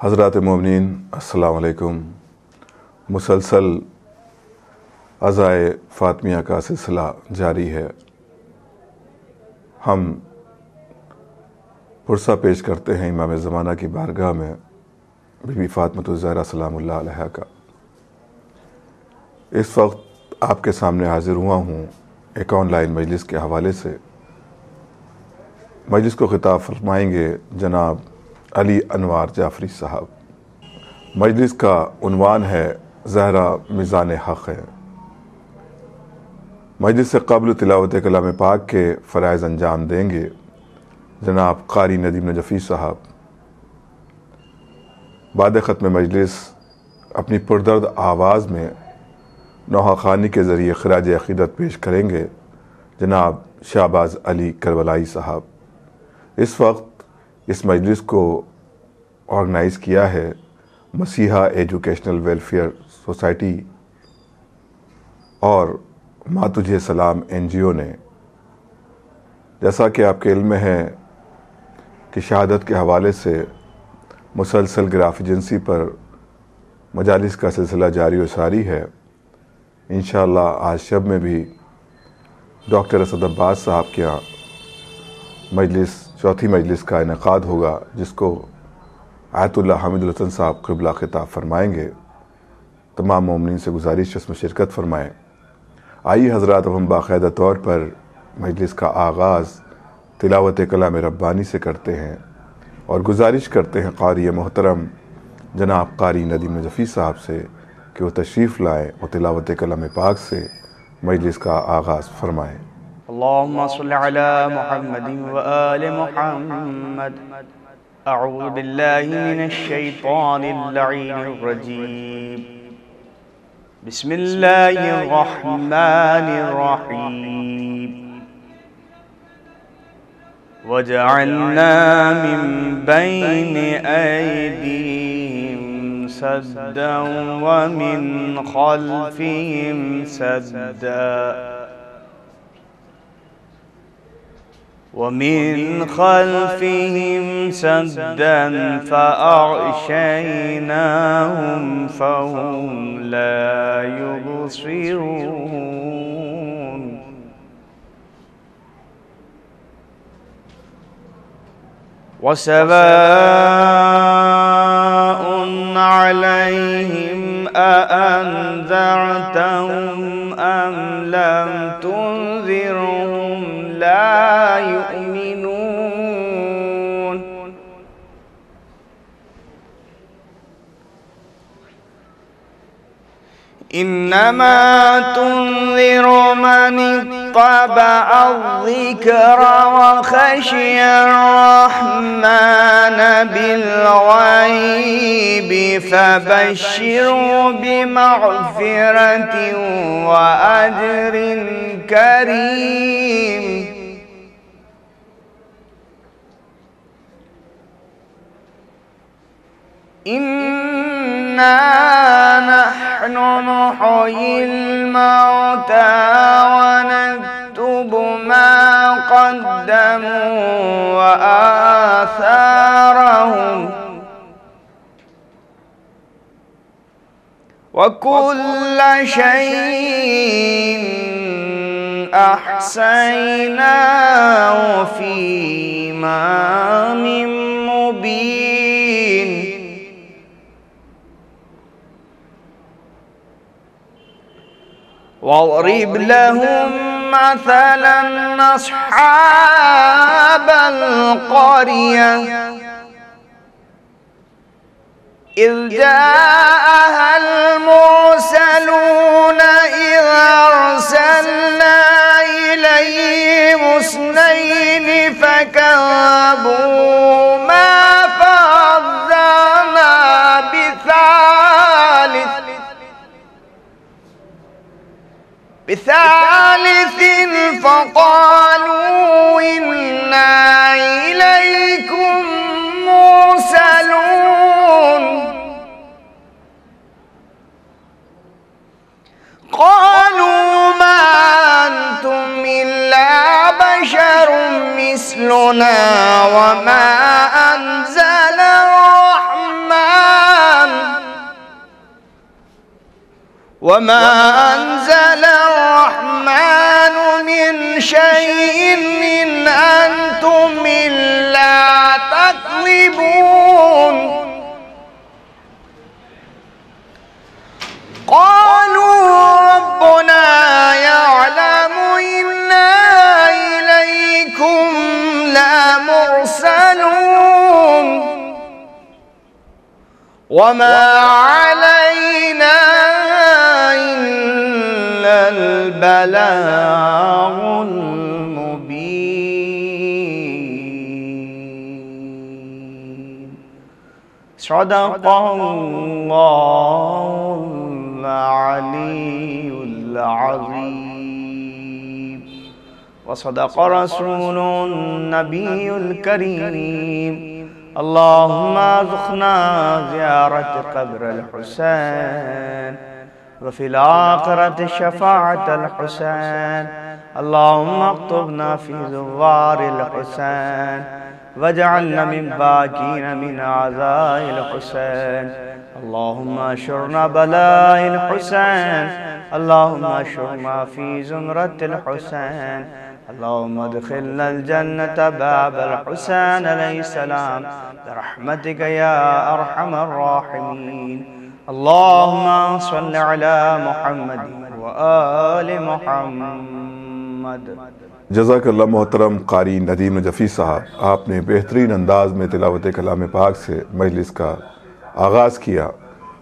حضرات مومنین السلام علیکم۔ مسلسل عزائے فاطمیہ کا سلسلہ جاری ہے۔ ہم پرسہ پیش کرتے ہیں امام زمانہ کی بارگاہ میں بی بی فاطمہ الزہرا سلام اللہ علیہا کا۔ اس وقت آپ کے سامنے حاضر ہوا ہوں ایک آن لائن مجلس کے حوالے سے۔ مجلس کو خطاب فرمائیں گے جناب علی انوار جعفری صاحب۔ مجلس کا عنوان ہے زہرا میزان حق ہے۔ مجلس سے قبل تلاوت کلام پاک کے فرائض انجام دیں گے جناب قاری ندیم نجفی صاحب۔ بعد ختم مجلس اپنی پردرد آواز میں نوحہ خوانی کے ذریعے خراج عقیدت پیش کریں گے جناب شہباز علی کربلائی صاحب۔ اس وقت اس مجلس کو آرگنائز کیا ہے مسیحا ایجوکیشنل ویلفیئر سوسائٹی اور ماں تجھے سلام NGO نے۔ جیسا کہ آپ کے علم میں ہے کہ شہادت کے حوالے سے مسلسل گراف ایجنسی پر مجالس کا سلسلہ جاری و ساری ہے۔ انشاءاللہ آج شب میں بھی ڈاکٹر اسد عباس صاحب کے یہاں چوتھی مجلس کا انعقاد ہوگا، جس کو آیت اللہ حامد الحسن صاحب قبلہ خطاب فرمائیں گے۔ تمام مومنین سے گزارش اس میں شرکت فرمائیں۔ آئیے حضرات، اب ہم باقاعدہ طور پر مجلس کا آغاز تلاوت کلام ربانی سے کرتے ہیں اور گزارش کرتے ہیں قاری محترم جناب قاری ندیم نجفی صاحب سے کہ وہ تشریف لائیں اور تلاوت کلام پاک سے مجلس کا آغاز فرمائیں۔ اللہم صل علی محمد وآل محمد۔ اعوذ باللہ من الشیطان اللعین الرجیم۔ بسم اللہ الرحمن الرحیم۔ وجعلنا من بین ایدیہم سدا ومن خلفہم سدا فأغشيناهم فهم لا يبصرون۔ وسواء عليهم أأنذرتهم أم لم تنذرهم لا يؤمنون۔ إنما تنذر من اتبع الذكر وخشي الرحمن بالغيب فبشره بمغفرة وأجر كريم۔ إنا نحن نحيي الموتى ونكتب ما قدموا وآثارهم وكل شيء أحصيناه في إمام مبين۔ واضرب لهم مثلا أصحاب القرية إذ جاءها المرسلون إذ أرسلنا إليهم اثنين فكذبوهما فعززنا بثالث فقالوا إنا إليكم مرسلون۔ قالوا ما أنتم إلا بشر مثلنا وما أنزل الرحمن وما أنزل الرحمن من شيء إن أنتم إلا تكذبون قالوا ربنا يعلم إنا إليكم لمرسلون وما علينا إلا البلاغ المبين صدق الله العلي العظيم وصدق رسول النبي الكريم اللهم ارزقنا زيارة قبر الحسين وفي الآخرة شفاعة الحسين اللهم اكتبنا في زوار الحسين واجعلنا من باقين من عزاء الحسين اللهم اشرنا بلاء الحسين اللهم اشرنا في زمرة الحسين اللهم ادخلنا الجنة باب الحسين عليه السلام برحمتك يا أرحم الراحمين اللهم صل على محمد وآل محمد جزاک اللہ محترم قاری ندیم نجفی صاحب، آپ نے بہترین انداز میں تلاوت کلام پاک سے مجلس کا آغاز کیا۔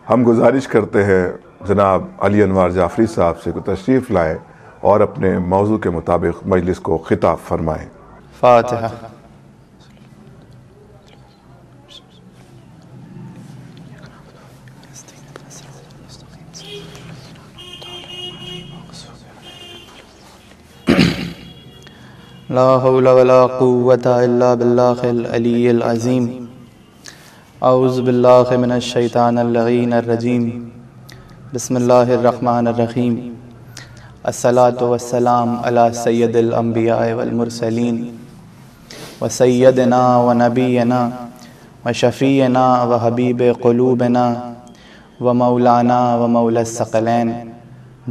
ہم گزارش کرتے ہیں جناب علی انوار جعفری صاحب سے کہ تشریف لائیں اور اپنے موضوع کے مطابق مجلس کو خطاب فرمائیں۔ فاتحہ۔ لا حول ولا قوة الا باللہ العلی العظیم۔ اعوذ باللہ من الشیطان اللعین الرجیم۔ بسم اللہ الرحمن الرحیم۔ الصلاة والسلام علی سید الانبیاء والمرسلین وسیدنا ونبینا وشفیعنا وحبیب قلوبنا ومولانا ومولا الثقلین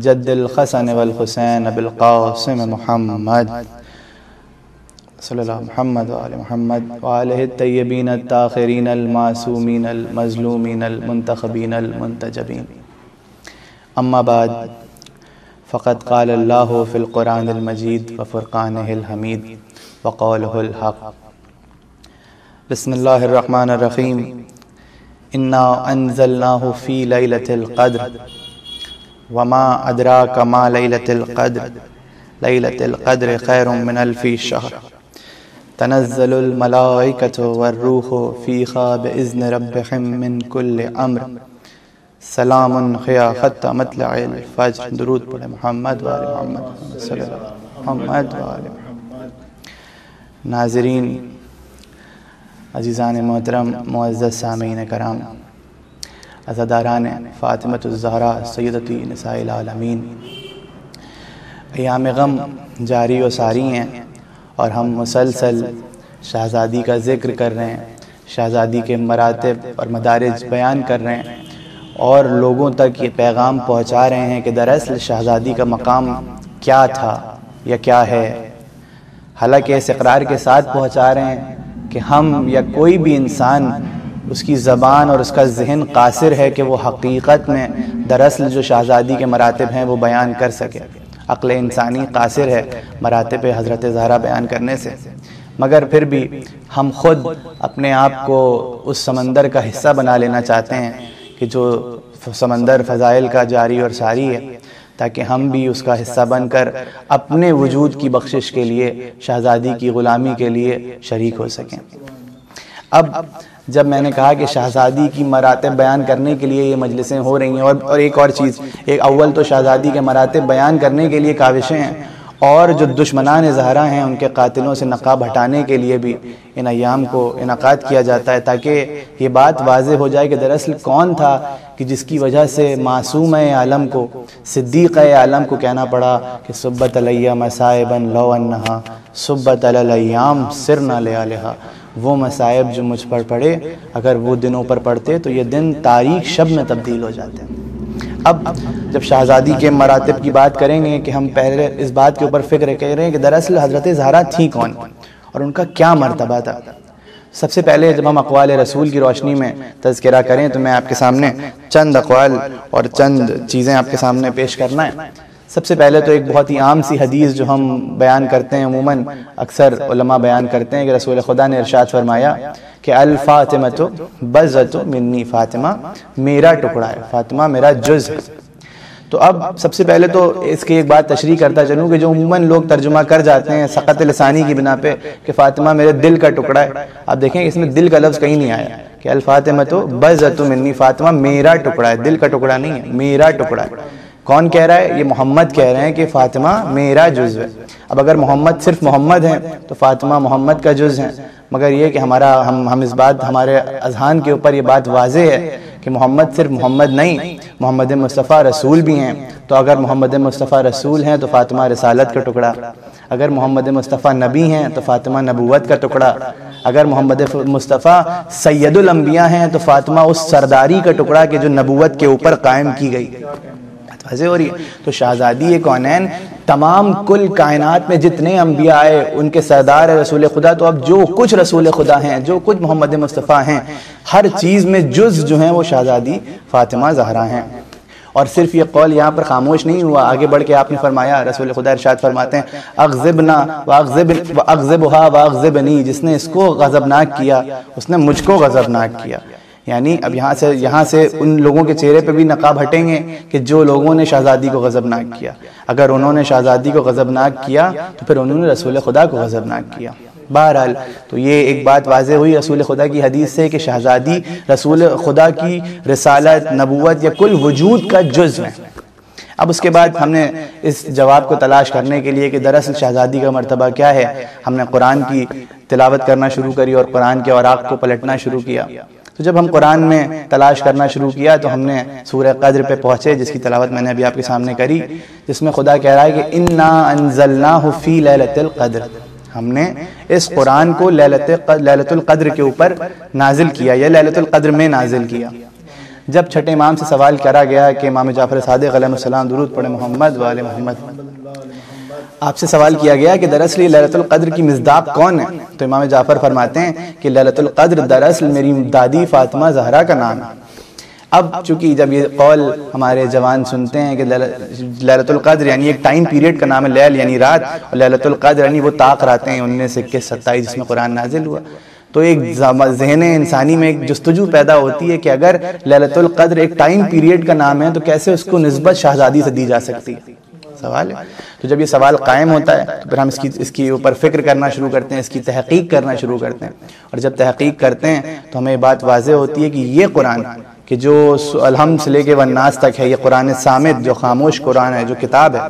جد الحسن والحسین بالقاسم محمد صلی اللہ محمد وآل محمد وآلہ الطیبین الطاہرین المعصومین المظلومین المنتخبین المنتجبین۔ اما بعد فقد قال اللہ فی القرآن المجید وفرقانہ الحمید وقولہ الحق۔ بسم اللہ الرحمن الرحیم۔ انا انزلناہ فی لیلۃ القدر وما ادراک ما لیلۃ القدر لیلۃ القدر خیر من الف شہر تنزل الملائکۃ والروح فیہا بإذن ربہم من کل امر سلام ہی حتی مطلع الفجر۔ درود پڑھے محمد وآل محمد صلی اللہ محمد وآل محمد۔ ناظرین عزیزان محترم، معزز سامعین کرام، عزاداران فاطمۃ الزہرا سیدتی نساء العالمین، ایام غم جاری و ساری ہیں اور ہم مسلسل شہزادی کا ذکر کر رہے ہیں، شہزادی کے مراتب اور مدارج بیان کر رہے ہیں اور لوگوں تک یہ پیغام پہنچا رہے ہیں کہ دراصل شہزادی کا مقام کیا تھا یا کیا ہے۔ حالانکہ اس اقرار کے ساتھ پہنچا رہے ہیں کہ ہم یا کوئی بھی انسان اس کی زبان اور اس کا ذہن قاصر ہے کہ وہ حقیقت میں دراصل جو شہزادی کے مراتب ہیں وہ بیان کر سکے۔ عقل انسانی قاصر ہے مراتب حضرت زہرا بیان کرنے سے، مگر پھر بھی ہم خود اپنے آپ کو اس سمندر کا حصہ بنا لینا چاہتے ہیں کہ جو سمندر فضائل کا جاری اور ساری ہے، تاکہ ہم بھی اس کا حصہ بن کر اپنے وجود کی بخشش کے لیے، شہزادی کی غلامی کے لیے شریک ہو سکیں۔ اب جب میں نے کہا کہ شہزادی کی مراتب بیان کرنے کے لیے یہ مجلسیں ہو رہی ہیں، اور ایک اور چیز، ایک اول تو شہزادی کے مراتب بیان کرنے کے لیے کاوشیں ہیں، اور جو دشمنان زہرا ہیں ان کے قاتلوں سے نقاب ہٹانے کے لیے بھی ان ایام کو انعقاد کیا جاتا ہے، تاکہ یہ بات واضح ہو جائے کہ دراصل کون تھا کہ جس کی وجہ سے معصوم عالم کو، صدیق عالم کو کہنا پڑا کہ صبت علیہ مصائبا لو انہا صبت علی الایام سرنا لیالہا۔ وہ مصائب جو مجھ پر پڑے، اگر وہ دنوں پر پڑتے تو یہ دن تاریک شب میں تبدیل ہو جاتے ہیں۔ اب جب شہزادی کے مراتب کی بات کریں گے کہ ہم پہلے اس بات کے اوپر فکر کر رہے ہیں کہ دراصل حضرت زہرا تھیں کون اور ان کا کیا مرتبہ تھا۔ سب سے پہلے جب ہم اقوال رسول کی روشنی میں تذکرہ کریں تو میں آپ کے سامنے چند اقوال اور چند چیزیں آپ کے سامنے پیش کرنا ہے۔ سب سے پہلے تو ایک بہت ہی عام سی حدیث جو ہم بیان کرتے ہیں، عموماً اکثر علماء بیان کرتے ہیں کہ رسول خدا نے ارشاد فرمایا کہ الفاطمۃ بضعۃ منی، فاطمہ میرا ٹکڑا ہے، فاطمہ میرا جز ہے۔ تو اب سب سے پہلے تو اس کی ایک بات تشریح کرتا چلوں کہ جو عموماً لوگ ترجمہ کر جاتے ہیں سقط لسانی کی بنا پہ کہ فاطمہ میرے دل کا ٹکڑا ہے، آپ دیکھیں اس میں دل کا لفظ کہیں نہیں آیا کہ الفاطمۃ بضعۃ منی، فاطمہ میرا ٹکڑا ہے، دل کا ٹکڑا نہیں ہے، میرا ٹکڑا ہے۔ کون کہہ رہا ہے؟ یہ محمد کہہ رہے ہیں کہ فاطمہ میرا جز ہے۔ اب اگر محمد صرف محمد ہیں تو فاطمہ محمد کا جز ہیں، مگر یہ کہ ہم اس بات، ہمارے اذہان کے اوپر یہ بات واضح ہے کہ محمد صرف محمد نہیں، محمد مصطفیٰ رسول بھی ہیں۔ تو اگر محمد مصطفیٰ رسول ہیں تو فاطمہ رسالت کا ٹکڑا، اگر محمد مصطفیٰ نبی ہیں تو فاطمہ نبوت کا ٹکڑا، اگر محمد مصطفیٰ سید الانبیاء ہیں تو فاطمہ اس سرداری کا ٹکڑا کہ جو نبوت کے اوپر قائم کی گئی۔ واضح ہو رہی ہے؟ تو شہزادی کونین تمام کل کائنات میں جتنے انبیاء آئے ان کے سردار رسول خدا، تو اب جو کچھ رسول خدا ہیں، جو کچھ محمد مصطفیٰ ہیں، ہر چیز میں جز جو ہیں وہ شہزادی فاطمہ زہرا ہیں۔ اور صرف یہ قول یہاں پر خاموش نہیں ہوا، آگے بڑھ کے آپ نے فرمایا، رسول خدا ارشاد فرماتے ہیں اغضبنا واغضبها واغضبنی، جس نے اس کو غضبناک کیا اس نے مجھ کو غضبناک کیا۔ یعنی اب یہاں سے ان لوگوں کے چہرے پہ بھی نقاب ہٹیں گے کہ جو لوگوں نے شہزادی کو غضبناک کیا، اگر انہوں نے شہزادی کو غضبناک کیا تو پھر انہوں نے رسول خدا کو غضبناک کیا۔ بہرحال تو یہ ایک بات واضح ہوئی رسول خدا کی حدیث سے کہ شہزادی رسول خدا کی رسالت، نبوت یا کل وجود کا جز ہے۔ اب اس کے بعد ہم نے اس جواب کو تلاش کرنے کے لیے کہ دراصل شہزادی کا مرتبہ کیا ہے، ہم نے قرآن کی تلاوت کرنا شروع کری اور قرآن کے اوراق کو پلٹنا شروع کیا۔ تو جب ہم قرآن میں تلاش کرنا شروع کیا تو ہم نے سورہ قدر پہ پہنچے، جس کی تلاوت میں نے ابھی آپ کے سامنے کری، جس میں خدا کہہ رہا ہے کہ اِنَّا أَنزَلْنَاهُ فِي لَيْلَةِ الْقَدْرِ، ہم نے اس قرآن کو لیلۃ القدر کے اوپر نازل کیا یا لیلۃ القدر میں نازل کیا۔ جب چھٹے امام سے سوال کرا گیا کہ امام جعفر صادق علیہ السلام درود پڑھے محمد و آل محمد، آپ سے سوال کیا گیا کہ دراصل لیلۃ القدر کی مصداق کون ہے، تو امام جعفر فرماتے ہیں کہ لیلۃ القدر دراصل میری دادی فاطمہ زہرا کا نام ہے۔ اب چونکہ جب یہ قول ہمارے جوان سنتے ہیں کہ لیلۃ القدر یعنی ایک ٹائم پیریڈ کا نام ہے، لیل یعنی رات، اور لیلۃ القدر یعنی وہ طاق راتیں 19 21 27 جس میں قرآن نازل ہوا، تو ایک ذہن انسانی میں ایک جستجو پیدا ہوتی ہے کہ اگر لیلۃ القدر ایک ٹائم پیریڈ کا نام ہے تو کیسے اس کو نسبت شہزادی سے دی جا سکتی ہے؟ سوال ہے۔ تو جب یہ سوال قائم ہوتا ہے تو پھر ہم اس کی اوپر فکر کرنا شروع کرتے ہیں، اس کی تحقیق کرنا شروع کرتے ہیں، اور جب تحقیق کرتے ہیں تو ہمیں بات واضح ہوتی ہے کہ یہ قرآن کہ جو الحمد سے لے کے والناس تک ہے، یہ قرآن صامت جو خاموش قرآن ہے، جو کتاب ہے،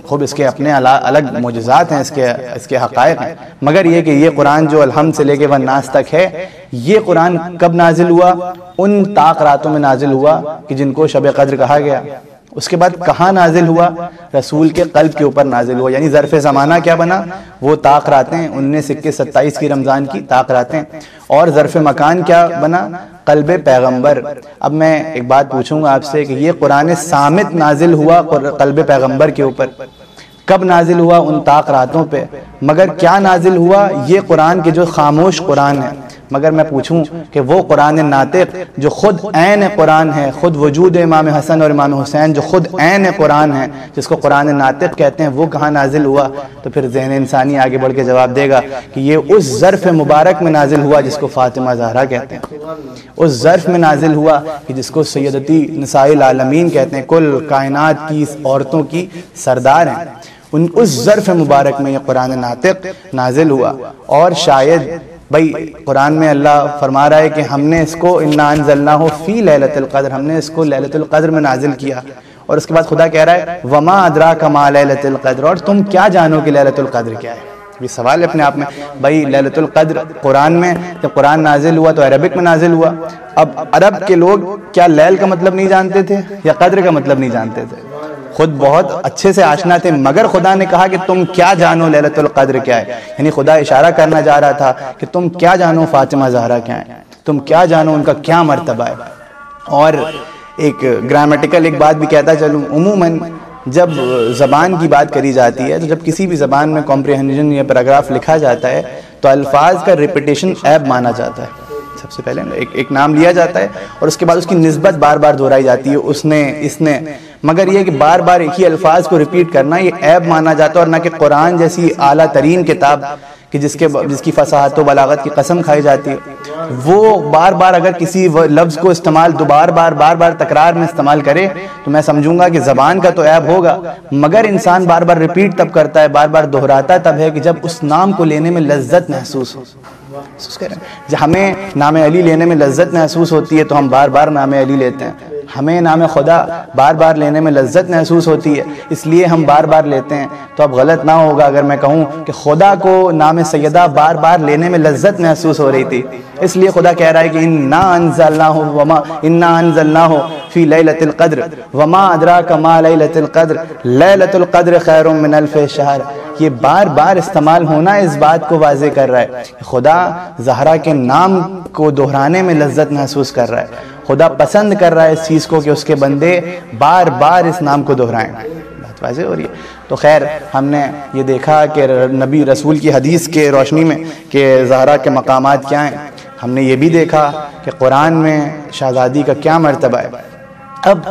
خود اس کے اپنے الگ معجزات ہیں، اس کے حقائق ہیں، مگر یہ کہ یہ قرآن جو الحمد سے لے کے والناس تک ہے، یہ قرآن کب نازل ہوا؟ ان طاق راتوں میں نازل ہوا کہ جن کو شب قدر کہا گیا۔ اس کے بعد کہاں نازل ہوا؟ رسول کے قلب کے اوپر نازل ہوا، یعنی ظرف زمانہ کیا بنا؟ وہ طاق راتیں 19 21 27 کی رمضان کی طاق راتیں، اور ظرف مکان کیا بنا؟ قلب پیغمبر۔ اب میں ایک بات پوچھوں گا آپ سے کہ یہ قرآن صامت نازل ہوا قلب پیغمبر کے اوپر، کب نازل ہوا؟ ان طاق راتوں پہ، مگر کیا نازل ہوا؟ یہ قرآن کے جو خاموش قرآن ہے۔ مگر میں پوچھوں کہ وہ قرآن ناطق جو خود عین قرآن ہے، خود وجود امام حسن اور امام حسین جو خود عین قرآن ہے، جس کو قرآن ناطق کہتے ہیں، وہ کہاں نازل ہوا؟ تو پھر ذہن انسانی آگے بڑھ کے جواب دے گا کہ یہ اس ظرف مبارک میں نازل ہوا جس کو فاطمہ زہرا کہتے ہیں، اس ظرف میں نازل ہوا کہ جس کو سیدتی نساء العالمین کہتے ہیں، کل کائنات کی عورتوں کی سردار ہیں، اس ظرف مبارک میں یہ قرآن ناطق نازل ہوا۔ اور شاید بھائی قرآن میں اللہ فرما رہا ہے کہ ہم نے اس کو اِنَّا أَنزَلْنَاهُ فِي لَيْلَةِ الْقَدْرِ، ہم نے اس کو لیلۃ القدر میں نازل کیا، اور اس کے بعد خدا کہہ رہا ہے وَمَا أَدْرَاكَ مَا لَيْلَةُ الْقَدْرِ، اور تم کیا جانو کہ لیلۃ القدر کیا ہے؟ یہ سوال ہے اپنے آپ میں۔ بھائی لیلۃ القدر قرآن میں جب قرآن نازل ہوا تو عربک میں نازل ہوا، اب عرب کے لوگ کیا لیل کا مطلب نہیں جانتے تھے یا قدر کا مطلب نہیں جانتے تھے؟ خود بہت اچھے سے آشنا تھے، مگر خدا نے کہا کہ تم کیا جانو لیلۃ القدر کیا ہے، یعنی خدا اشارہ کرنا چاہ رہا تھا کہ تم کیا جانو فاطمہ زہرا کیا ہے، تم کیا جانو ان کا کیا مرتبہ ہے۔ اور ایک گرامیٹیکل ایک بات بھی کہتا چلوں، عموماً جب زبان کی بات کری جاتی ہے تو جب کسی بھی زبان میں کمپریہنژن یا پیراگراف لکھا جاتا ہے تو الفاظ کا ریپیٹیشن عیب مانا جاتا ہے۔ سب سے پہلے ایک نام لیا جاتا ہے اور اس کے بعد اس کی نسبت بار بار دہرائی جاتی ہے، اس نے، اس نے، مگر یہ کہ بار بار ایک ہی الفاظ کو ریپیٹ کرنا یہ عیب مانا جاتا ہے، اور نہ کہ قرآن جیسی اعلیٰ ترین کتاب کہ جس کی فصاحت و بلاغت کی قسم کھائی جاتی ہے، وہ بار بار اگر کسی لفظ کو استعمال بار بار تکرار میں استعمال کرے تو میں سمجھوں گا کہ زبان کا تو عیب ہوگا، مگر انسان بار بار ریپیٹ تب کرتا ہے، بار بار دہراتا تب ہے کہ جب اس نام کو لینے میں لذت محسوس ہو۔ جب ہمیں نام علی لینے میں لذت محسوس ہوتی ہے تو ہم بار بار نام علی لیتے ہیں، ہمیں نام خدا بار بار لینے میں لذت محسوس ہوتی ہے اس لیے ہم بار بار لیتے ہیں۔ تو اب غلط نہ ہوگا اگر میں کہوں کہ خدا کو نام سیدہ بار بار لینے میں لذت محسوس ہو رہی تھی، اس لیے خدا کہہ رہا ہے کہ انا انزلناہ فی لیلۃ القدر وما ادراک ما لیلۃ القدر لیلۃ القدر خیر من الف شہر۔ یہ بار بار استعمال ہونا اس بات کو واضح کر رہا ہے کہ خدا زہرا کے نام کو دہرانے میں لذت محسوس کر رہا ہے، خدا پسند کر رہا ہے اس چیز کو کہ اس کے بندے بار بار اس نام کو دہرائیں۔ بات واضح ہو رہی ہے؟ تو خیر ہم نے یہ دیکھا کہ نبی رسول کی حدیث کے روشنی میں کہ زہرا کے مقامات کیا ہیں، ہم نے یہ بھی دیکھا کہ قرآن میں شہزادی کا کیا مرتبہ ہے۔ اب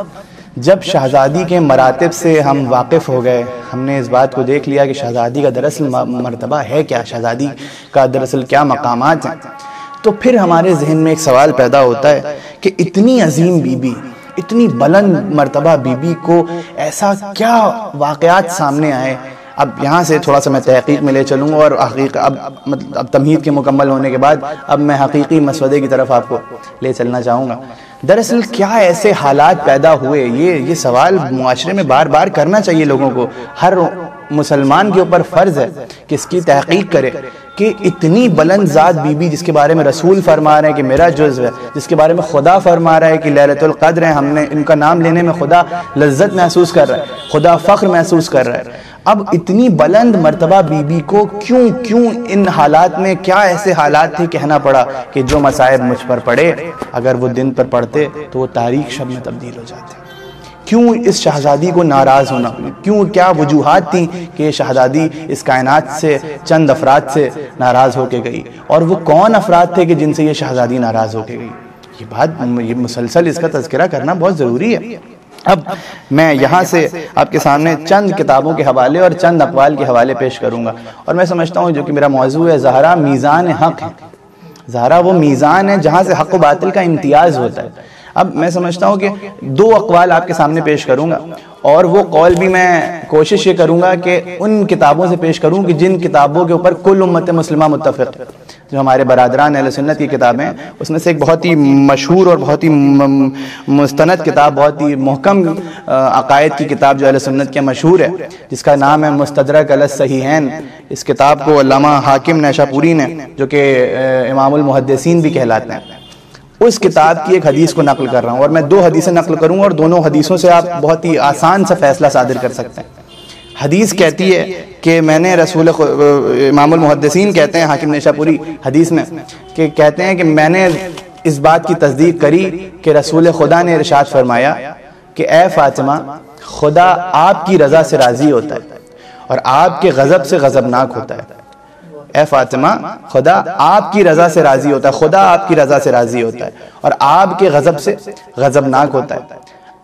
جب شہزادی کے مراتب سے ہم واقف ہو گئے، ہم نے اس بات کو دیکھ لیا کہ شہزادی کا دراصل مرتبہ ہے کیا، شہزادی کا دراصل کیا مقامات ہیں، تو پھر ہمارے ذہن میں ایک سوال پیدا ہوتا ہے کہ اتنی عظیم بی بی، اتنی بلند مرتبہ بی بی کو ایسا کیا واقعات سامنے آئے۔ اب یہاں سے تھوڑا سا میں تحقیق میں لے چلوں اور اب تمہید کے مکمل ہونے کے بعد اب میں حقیقی مسودے کی طرف آپ کو لے چلنا چاہوں گا۔ دراصل کیا ایسے حالات پیدا ہوئے، یہ سوال معاشرے میں بار بار کرنا چاہیے لوگوں کو، ہر مسلمان کے اوپر فرض ہے کہ اس کی تحقیق کرے کہ اتنی بلند ذات بی بی جس کے بارے میں رسول فرما رہے ہیں کہ میرا جزو ہے، جس کے بارے میں خدا فرما رہا ہے کہ لیلۃ القدر ہے، ہم نے ان کا نام لینے میں خدا لذت محسوس کر رہا ہے، خدا فخر محسوس کر رہا ہے۔ اب اتنی بلند مرتبہ بی بی کو کیوں ان حالات میں کیا ایسے حالات تھے کہنا پڑا کہ جو مصائب مجھ پر پڑے اگر وہ دن پر پڑتے تو وہ تاریخ شب میں تبدیل ہو جاتے؟ کیوں اس شہزادی کو ناراض ہونا، کیوں، کیا وجوہات تھیں کہ یہ شہزادی اس کائنات سے چند افراد سے ناراض ہو کے گئی، اور وہ کون افراد تھے کہ جن سے یہ شہزادی ناراض ہو کے گئی؟ یہ مسلسل اس کا تذکرہ کرنا بہت ضروری ہے۔ اب میں یہاں سے آپ کے سامنے چند کتابوں کے حوالے اور چند اقوال کے حوالے پیش کروں گا، اور میں سمجھتا ہوں جو کہ میرا موضوع ہے، زہرا میزان حق ہے۔ زہرا وہ میزان ہے جہاں سے حق و باطل کا امتیاز ہوتا ہے۔ اب میں سمجھتا ہوں کہ دو اقوال آپ کے سامنے پیش کروں گا، اور وہ قول بھی میں کوشش یہ کروں گا کہ ان کتابوں سے پیش کروں کہ جن کتابوں کے اوپر کل امت مسلمہ متفق، جو ہمارے برادران اہل سنت کی کتابیں، اس میں سے ایک بہت ہی مشہور اور بہت ہی مستند کتاب، بہت ہی محکم عقائد کی کتاب جو اہل سنت کی مشہور ہے، جس کا نام ہے مستدرک علی الصحیحین۔ اس کتاب کو علامہ حاکم نیشاپوری نے، جو کہ امام المحدثین بھی کہلاتے ہیں، اس کتاب کی ایک حدیث کو نقل کر رہا ہوں، اور میں دو حدیثیں نقل کروں اور دونوں حدیثوں سے آپ بہت ہی آسان سا فیصلہ صادر کر سکتے ہیں۔ حدیث کہتی ہے کہ میں نے امام المحدثین کہتے ہیں، حاکم نیشاپوری حدیث میں کہ کہتے ہیں کہ میں نے اس بات کی تصدیق کری کہ رسول خدا نے ارشاد فرمایا کہ اے فاطمہ، خدا آپ کی رضا سے راضی ہوتا ہے اور آپ کے غضب سے غضبناک ہوتا ہے۔ اے فاطمہ، خدا آپ کی رضا سے راضی ہوتا ہے، خدا آپ کی رضا سے راضی ہوتا ہے اور آپ کے غضب سے غضبناک ہوتا ہے۔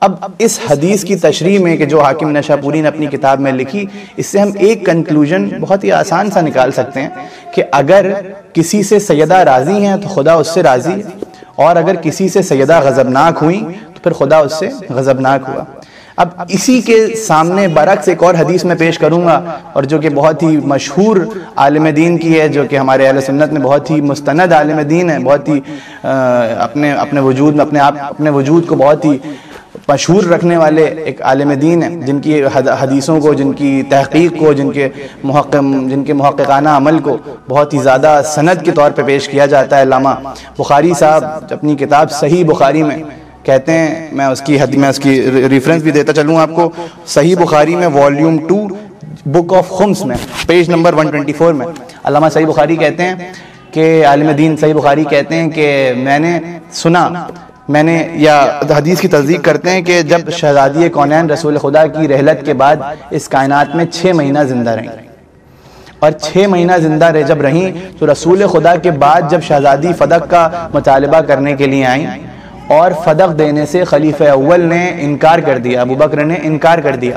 اب اس حدیث کی تشریح میں کہ جو حاکم نیشاپوری نے اپنی کتاب میں لکھی، اس سے ہم ایک کنکلوژن بہت ہی آسان سا نکال سکتے ہیں کہ اگر کسی سے سیدہ راضی ہیں تو خدا اس سے راضی ہے، اور اگر کسی سے سیدہ غضبناک ہوئیں تو پھر خدا اس سے غضبناک ہوا۔ اب اسی کے سامنے برعکس ایک اور حدیث میں پیش کروں گا، اور جو کہ بہت ہی مشہور عالم دین کی ہے، جو کہ ہمارے اہل سنت میں بہت ہی مستند عالم دین ہے، بہت ہی اپنے وجود میں اپنے وجود کو بہت ہی مشہور رکھنے والے ایک عالم دین ہیں، جن کی حدیثوں کو، جن کی تحقیق کو، جن کے محققانہ عمل کو بہت ہی زیادہ سند کے طور پہ پیش کیا جاتا ہے۔ علامہ بخاری صاحب اپنی کتاب صحیح بخاری میں کہتے ہیں، میں اس کی ریفرنس بھی دیتا چلوں آپ کو، صحیح بخاری میں والیوم 2 بک آف خمس میں پیج نمبر 124 میں علامہ صحیح بخاری کہتے ہیں کہ عالم دین صحیح بخاری کہتے ہیں کہ میں نے سنا میں نے یا حدیث کی تصدیق کرتے ہیں کہ جب شہزادی کونین رسول خدا کی رحلت کے بعد اس کائنات میں 6 مہینہ زندہ رہیں، اور 6 مہینہ زندہ جب رہیں تو رسول خدا کے بعد جب شہزادی فدق کا مطالبہ کرنے کے لیے آئیں اور فدق دینے سے خلیفہ اول نے انکار کر دیا، ابو بکر نے انکار کر دیا،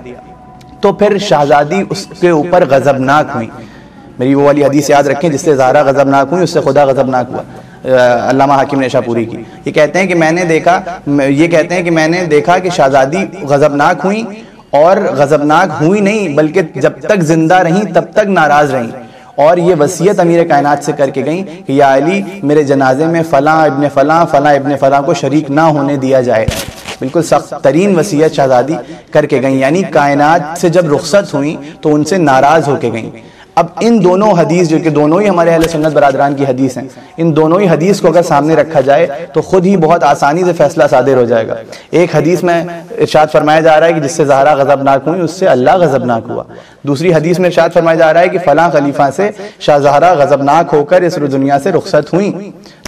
تو پھر شہزادی اس کے اوپر غضبناک ہوئی. میری وہ والی حدیث یاد رکھیں جس سے زہرا غضبناک ہوئی، اس سے خدا غضبناک ہوا. علامہ حاکم نے شاپوری کی. یہ کہتے ہیں کہ میں نے دیکھا کہ شہزادی غضبناک ہوئی، اور غضبناک ہوئی نہیں بلکہ جب تک زندہ رہیں تب تک ناراض رہیں، اور یہ وصیت امیر کائنات سے کر کے گئیں کہ یا علی میرے جنازے میں فلاں ابن فلاں فلاں ابن فلاں کو شریک نہ ہونے دیا جائے. بالکل سخت ترین وصیت شہزادی کر کے گئیں، یعنی کائنات سے جب رخصت ہوئیں تو ان سے ناراض ہو کے گئیں. اب ان دونوں حدیث جو کہ دونوں ہی ہمارے اہل سنت برادران کی حدیث ہیں، ان دونوں ہی حدیث کو اگر سامنے رکھا جائے تو خود ہی بہت آسانی سے فیصلہ صادر ہو جائے گا. ایک حدیث میں ارشاد فرمایا جا رہا ہے کہ جس سے زہرا غضبناک ہوئی اس سے اللہ غضبناک ہوا. دوسری حدیث میں ارشاد فرمایا جا رہا ہے کہ فلاں خلیفہ سے شاہ زہرا غضبناک ہو کر اس دنیا سے رخصت ہوئیں.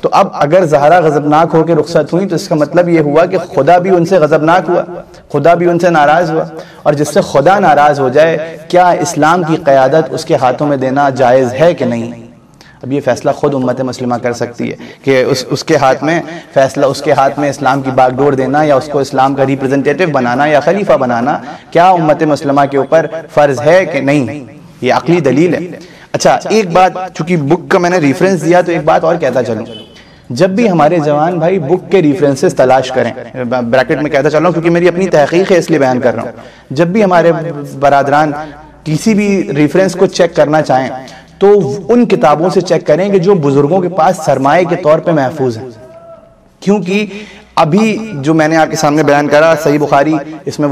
تو اب اگر زہرا غضبناک ہو کے رخصت ہوئیں تو اس کا مطلب یہ ہوا کہ خدا بھی ان سے غضبناک ہوا، خدا بھی ان سے ناراض ہوا. اور جس سے خدا ناراض ہو جائے کیا اسلام کی قیادت اس کے ہاتھوں میں دینا جائز ہے کہ نہیں؟ اب یہ فیصلہ خود امت مسلمہ کر سکتی ہے کہ اس کے ہاتھ میں فیصلہ، اس کے ہاتھ میں اسلام کی باغ ڈور دینا یا اس کو اسلام کا ریپرزنٹیٹیو بنانا یا خلیفہ بنانا کیا امت مسلمہ کے اوپر فرض ہے کہ نہیں. یہ عقلی دلیل ہے. اچھا ایک بات، چونکہ بک کا میں نے ریفرنس دیا تو ایک بات اور کہتا چلوں. جب بھی ہمارے جوان بھائی بک کے ریفرنسز تلاش کریں، بریکٹ میں کہتا چل رہا ہوں کیونکہ میری اپنی تحقیق ہے اس لیے بیان کر رہا ہوں، جب بھی ہمارے برادران کسی بھی ریفرنس کو چیک کرنا چاہیں تو ان کتابوں سے چیک کریں کہ جو بزرگوں کے پاس سرمایہ کے طور پہ محفوظ ہیں. کیونکہ ابھی جو میں نے آپ کے سامنے بیان کرا صحیح بخاری، اس میں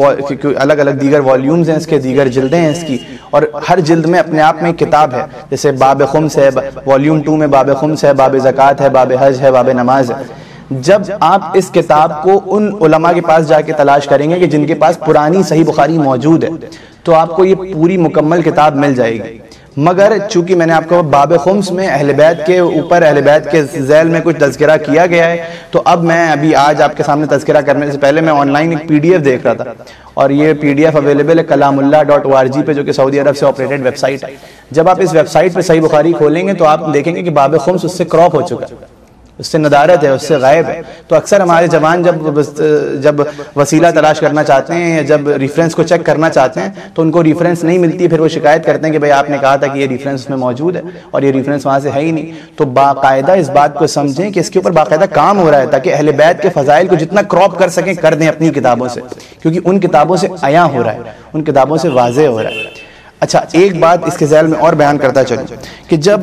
الگ الگ دیگر والیومز ہیں، اس کے دیگر جلدیں ہیں اس کی، اور ہر جلد میں اپنے آپ میں ایک کتاب ہے. جیسے باب خمس ہے، والیوم 2 میں باب خمس ہے، باب زکوٰۃ ہے، باب حج ہے، باب نماز ہے. جب آپ اس کتاب کو ان علماء کے پاس جا کے تلاش کریں گے کہ جن کے پاس پرانی صحیح بخاری موجود ہے تو آپ کو یہ پوری مکمل کتاب مل جائے گی. مگر چونکہ میں نے آپ کو باب خمس میں اہل بیت کے اوپر، اہل بیت کے ذیل میں کچھ تذکرہ کیا گیا ہے، تو اب میں آج آپ کے سامنے تذکرہ کرنے سے پہلے میں آن لائن ایک PDF دیکھ رہا تھا، اور یہ PDF اویلیبل ہے kalamullah.org پہ، جو کہ سعودی عرب سے آپریٹڈ ویب سائٹ ہے. جب آپ اس ویب سائٹ پہ صحیح بخاری کھولیں گے تو آپ دیکھیں گے کہ باب خمس اس سے کراپ ہو چکا ہے، اس سے ندارت ہے، اس سے غائب ہے. تو اکثر ہمارے جوان جب وسیلہ تلاش کرنا چاہتے ہیں یا جب ریفرنس کو چیک کرنا چاہتے ہیں تو ان کو ریفرنس نہیں ملتی، پھر وہ شکایت کرتے ہیں کہ بھئی آپ نے کہا تھا کہ یہ ریفرنس میں موجود ہے اور یہ ریفرنس وہاں سے ہے ہی نہیں. تو باقاعدہ اس بات کو سمجھیں کہ اس کے اوپر باقاعدہ کام ہو رہا ہے تاکہ اہل بیت کے فضائل کو جتنا کراپ کر سکیں کر دیں اپنی کتابوں سے، کیونکہ ان کتابوں سے عیاں ہو رہا ہے، ان کتابوں سے واضح ہو رہا ہے. اچھا ایک بات اس کے ذیل میں اور بیان کرتا چلوں کہ جب